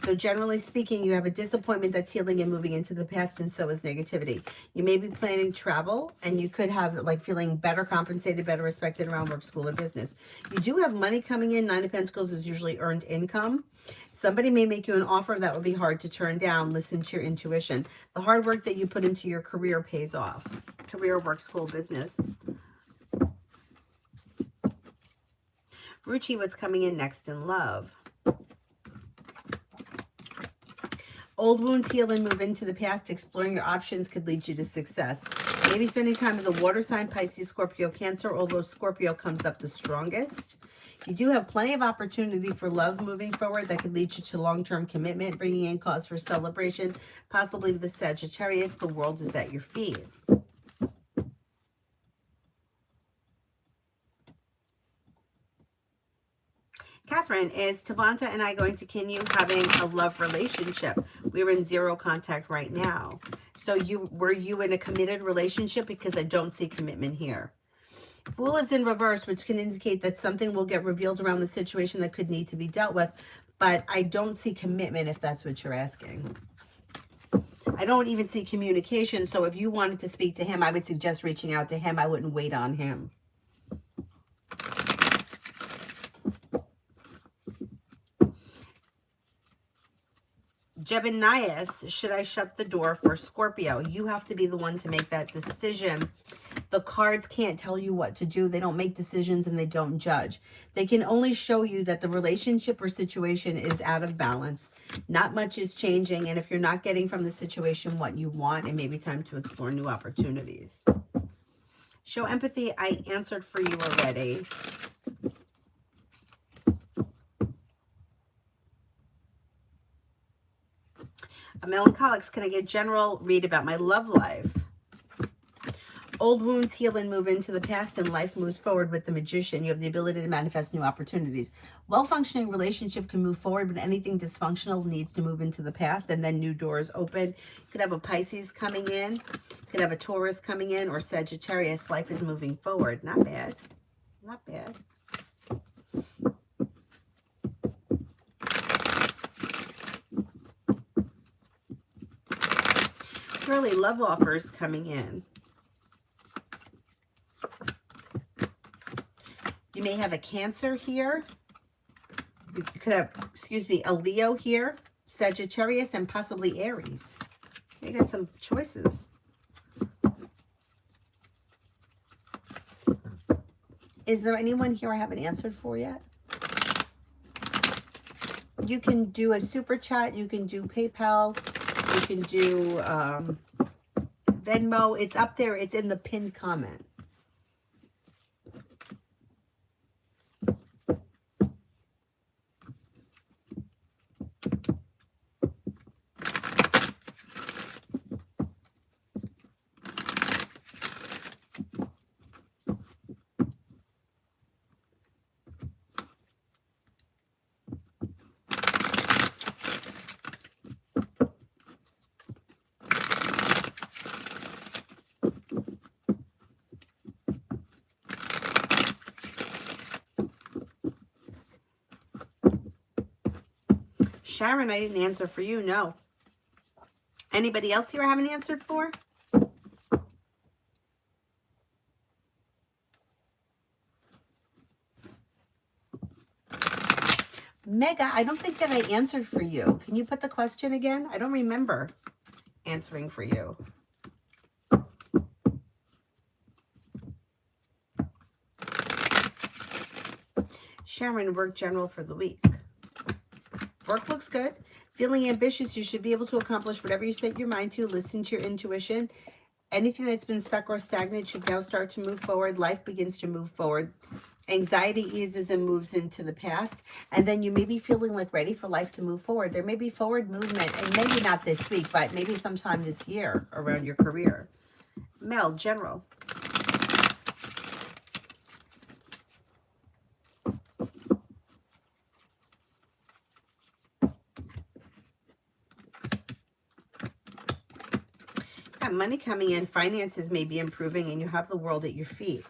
So generally speaking, you have a disappointment that's healing and moving into the past, and so is negativity. You may be planning travel, and you could have like feeling better compensated, better respected around work, school, or business. You do have money coming in. Nine of Pentacles is usually earned income. Somebody may make you an offer that would be hard to turn down. Listen to your intuition. The hard work that you put into your career pays off. Career, work, school, business. Ruchi, what's coming in next in love? Old wounds heal and move into the past. Exploring your options could lead you to success. Maybe spending time with a water sign, Pisces, Scorpio, Cancer, although Scorpio comes up the strongest. You do have plenty of opportunity for love moving forward that could lead you to long-term commitment, bringing in cause for celebration, possibly with the Sagittarius. The world is at your feet. Catherine, is Tavanta and I going to continue having a love relationship? We're in zero contact right now. So were you in a committed relationship? Because I don't see commitment here. Fool is in reverse, which can indicate that something will get revealed around the situation that could need to be dealt with. But I don't see commitment, if that's what you're asking. I don't even see communication. So if you wanted to speak to him, I would suggest reaching out to him. I wouldn't wait on him. Geminius, should I shut the door for Scorpio? You have to be the one to make that decision. The cards can't tell you what to do. They don't make decisions and they don't judge. They can only show you that the relationship or situation is out of balance. Not much is changing. And if you're not getting from the situation what you want, it may be time to explore new opportunities. Show empathy. I answered for you already. Melancholics, can I get a general read about my love life? Old wounds heal and move into the past, and life moves forward with the Magician. You have the ability to manifest new opportunities. Well-functioning relationship can move forward, but anything dysfunctional needs to move into the past, and then new doors open. You could have a Pisces coming in. You could have a Taurus coming in, or Sagittarius. Life is moving forward. Not bad. Not bad. Really, love offers coming in. You may have a Cancer here. You could have, excuse me, a Leo here, Sagittarius, and possibly Aries. You got some choices. Is there anyone here I haven't answered for yet? You can do a super chat. You can do PayPal. You can do Venmo. It's up there. It's in the pinned comment. Sharon, I didn't answer for you, no. Anybody else here I haven't answered for? Mega, I don't think that I answered for you. Can you put the question again? I don't remember answering for you. Sharon, work general for the week. Work looks good. Feeling ambitious, you should be able to accomplish whatever you set your mind to. Listen to your intuition. Anything that's been stuck or stagnant should now start to move forward. Life begins to move forward. Anxiety eases and moves into the past. And then you may be feeling like ready for life to move forward. There may be forward movement, and maybe not this week, but maybe sometime this year around your career. Mel, general. Money coming in, finances may be improving, and you have the world at your feet.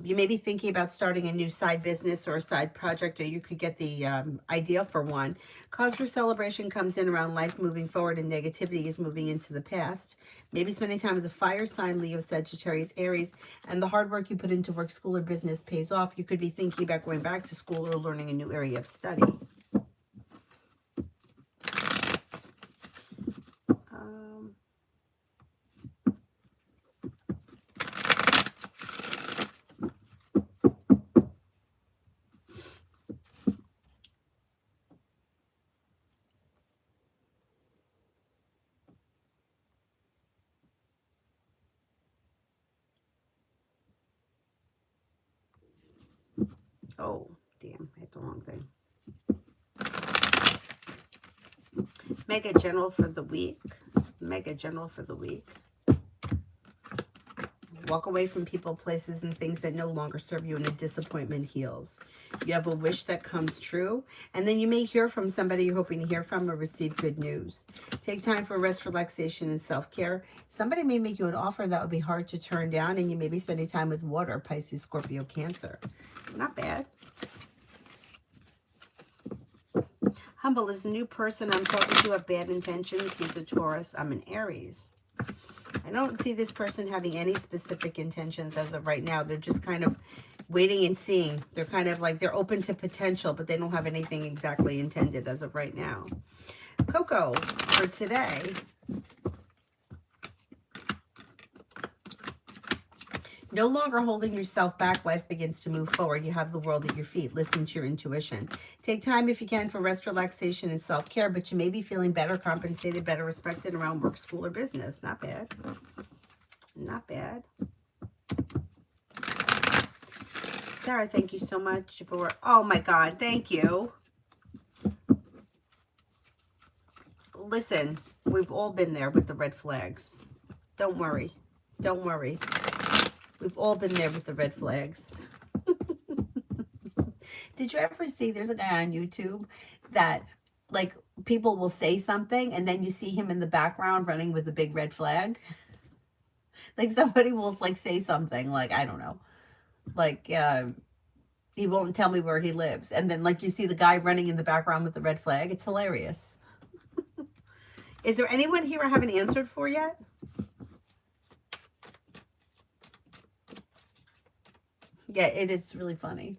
You may be thinking about starting a new side business or a side project, or you could get the idea for one. Cause for celebration comes in around life moving forward, and negativity is moving into the past. Maybe spending time with the fire sign, Leo, Sagittarius, Aries, and the hard work you put into work, school, or business pays off. You could be thinking about going back to school or learning a new area of study. Oh, damn, I hit the wrong thing. Mega general for the week. Mega general for the week. Walk away from people, places, and things that no longer serve you, and a disappointment heals. You have a wish that comes true, and then you may hear from somebody you're hoping to hear from or receive good news. Take time for rest, relaxation, and self-care. Somebody may make you an offer that would be hard to turn down, and you may be spending time with water, Pisces, Scorpio, Cancer. Not bad. Humble is a new person I'm talking to have bad intentions. He's a Taurus. I'm an Aries. I don't see this person having any specific intentions as of right now. They're just kind of waiting and seeing. They're kind of like they're open to potential, but they don't have anything exactly intended as of right now. Coco for today. No longer holding yourself back, life begins to move forward. You have the world at your feet. Listen to your intuition. Take time if you can for rest, relaxation, and self-care, but you may be feeling better compensated, better respected around work, school, or business. Not bad. Not bad. Sarah, thank you so much for, oh my God, thank you. Listen, we've all been there with the red flags. Don't worry. Don't worry. We've all been there with the red flags. Did you ever see, there's a guy on YouTube that, like, people will say something and then you see him in the background running with a big red flag? Like, somebody will, like, say something, like, I don't know, like, he won't tell me where he lives. And then, like, you see the guy running in the background with the red flag. It's hilarious. Is there anyone here I haven't answered for yet? Yeah, it is really funny.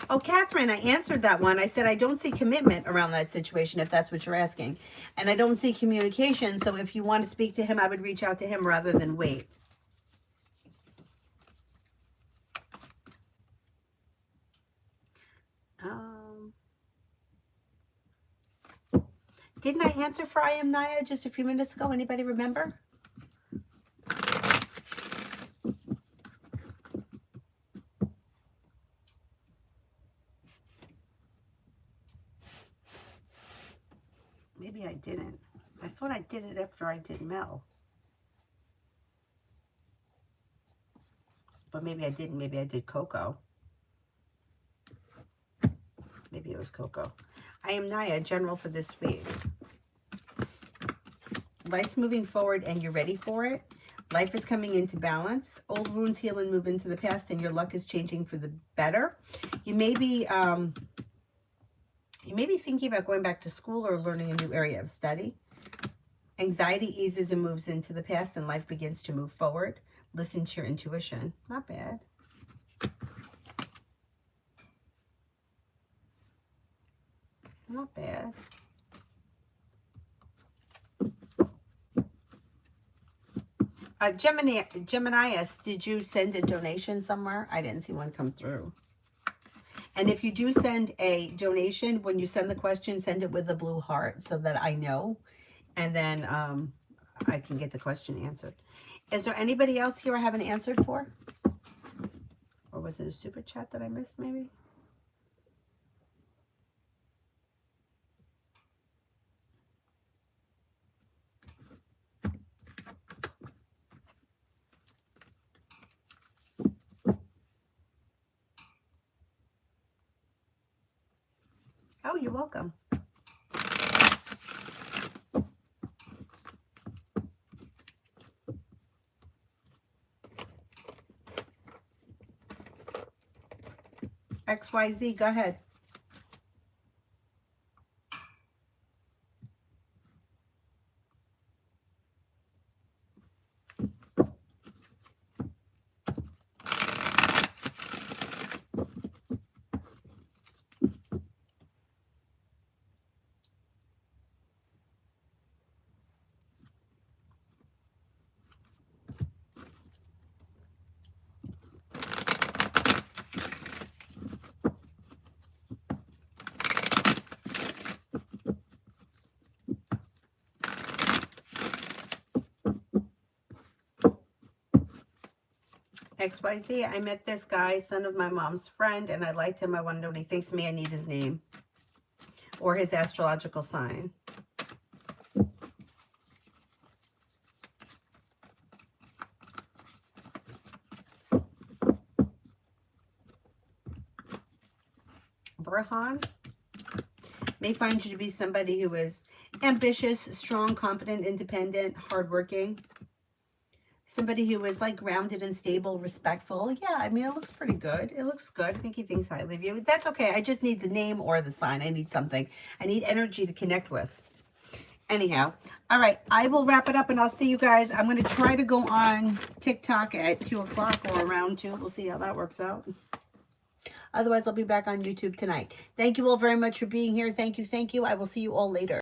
Oh, Catherine, I answered that one. I said I don't see commitment around that situation, if that's what you're asking. And I don't see communication. So if you want to speak to him, I would reach out to him rather than wait. Didn't I answer for I am Naya just a few minutes ago? Anybody remember? Maybe I didn't. I thought I did it after I did Mel. But maybe I didn't. Maybe I did Coco. Maybe it was Coco. I am Naya, general for this week. Life's moving forward and you're ready for it. Life is coming into balance. Old wounds heal and move into the past, and your luck is changing for the better. You may be thinking about going back to school or learning a new area of study. Anxiety eases and moves into the past, and life begins to move forward. Listen to your intuition. Not bad. Not bad. Geminius, did you send a donation somewhere? I didn't see one come through. And if you do send a donation, when you send the question, send it with a blue heart so that I know. And then I can get the question answered. Is there anybody else here I haven't answered for? Or was it a super chat that I missed maybe? Oh, you're welcome. XYZ, go ahead. XYZ, I met this guy, son of my mom's friend, and I liked him. I want to know what he thinks of me. I need his name or his astrological sign. Burhan may find you to be somebody who is ambitious, strong, confident, independent, hardworking. Somebody who is like grounded and stable, respectful. Yeah, I mean, it looks pretty good. It looks good. I think he thinks highly of you. That's okay. I just need the name or the sign. I need something. I need energy to connect with. Anyhow, all right. I will wrap it up and I'll see you guys. I'm going to try to go on TikTok at 2 o'clock or around 2. We'll see how that works out. Otherwise, I'll be back on YouTube tonight. Thank you all very much for being here. Thank you. Thank you. I will see you all later.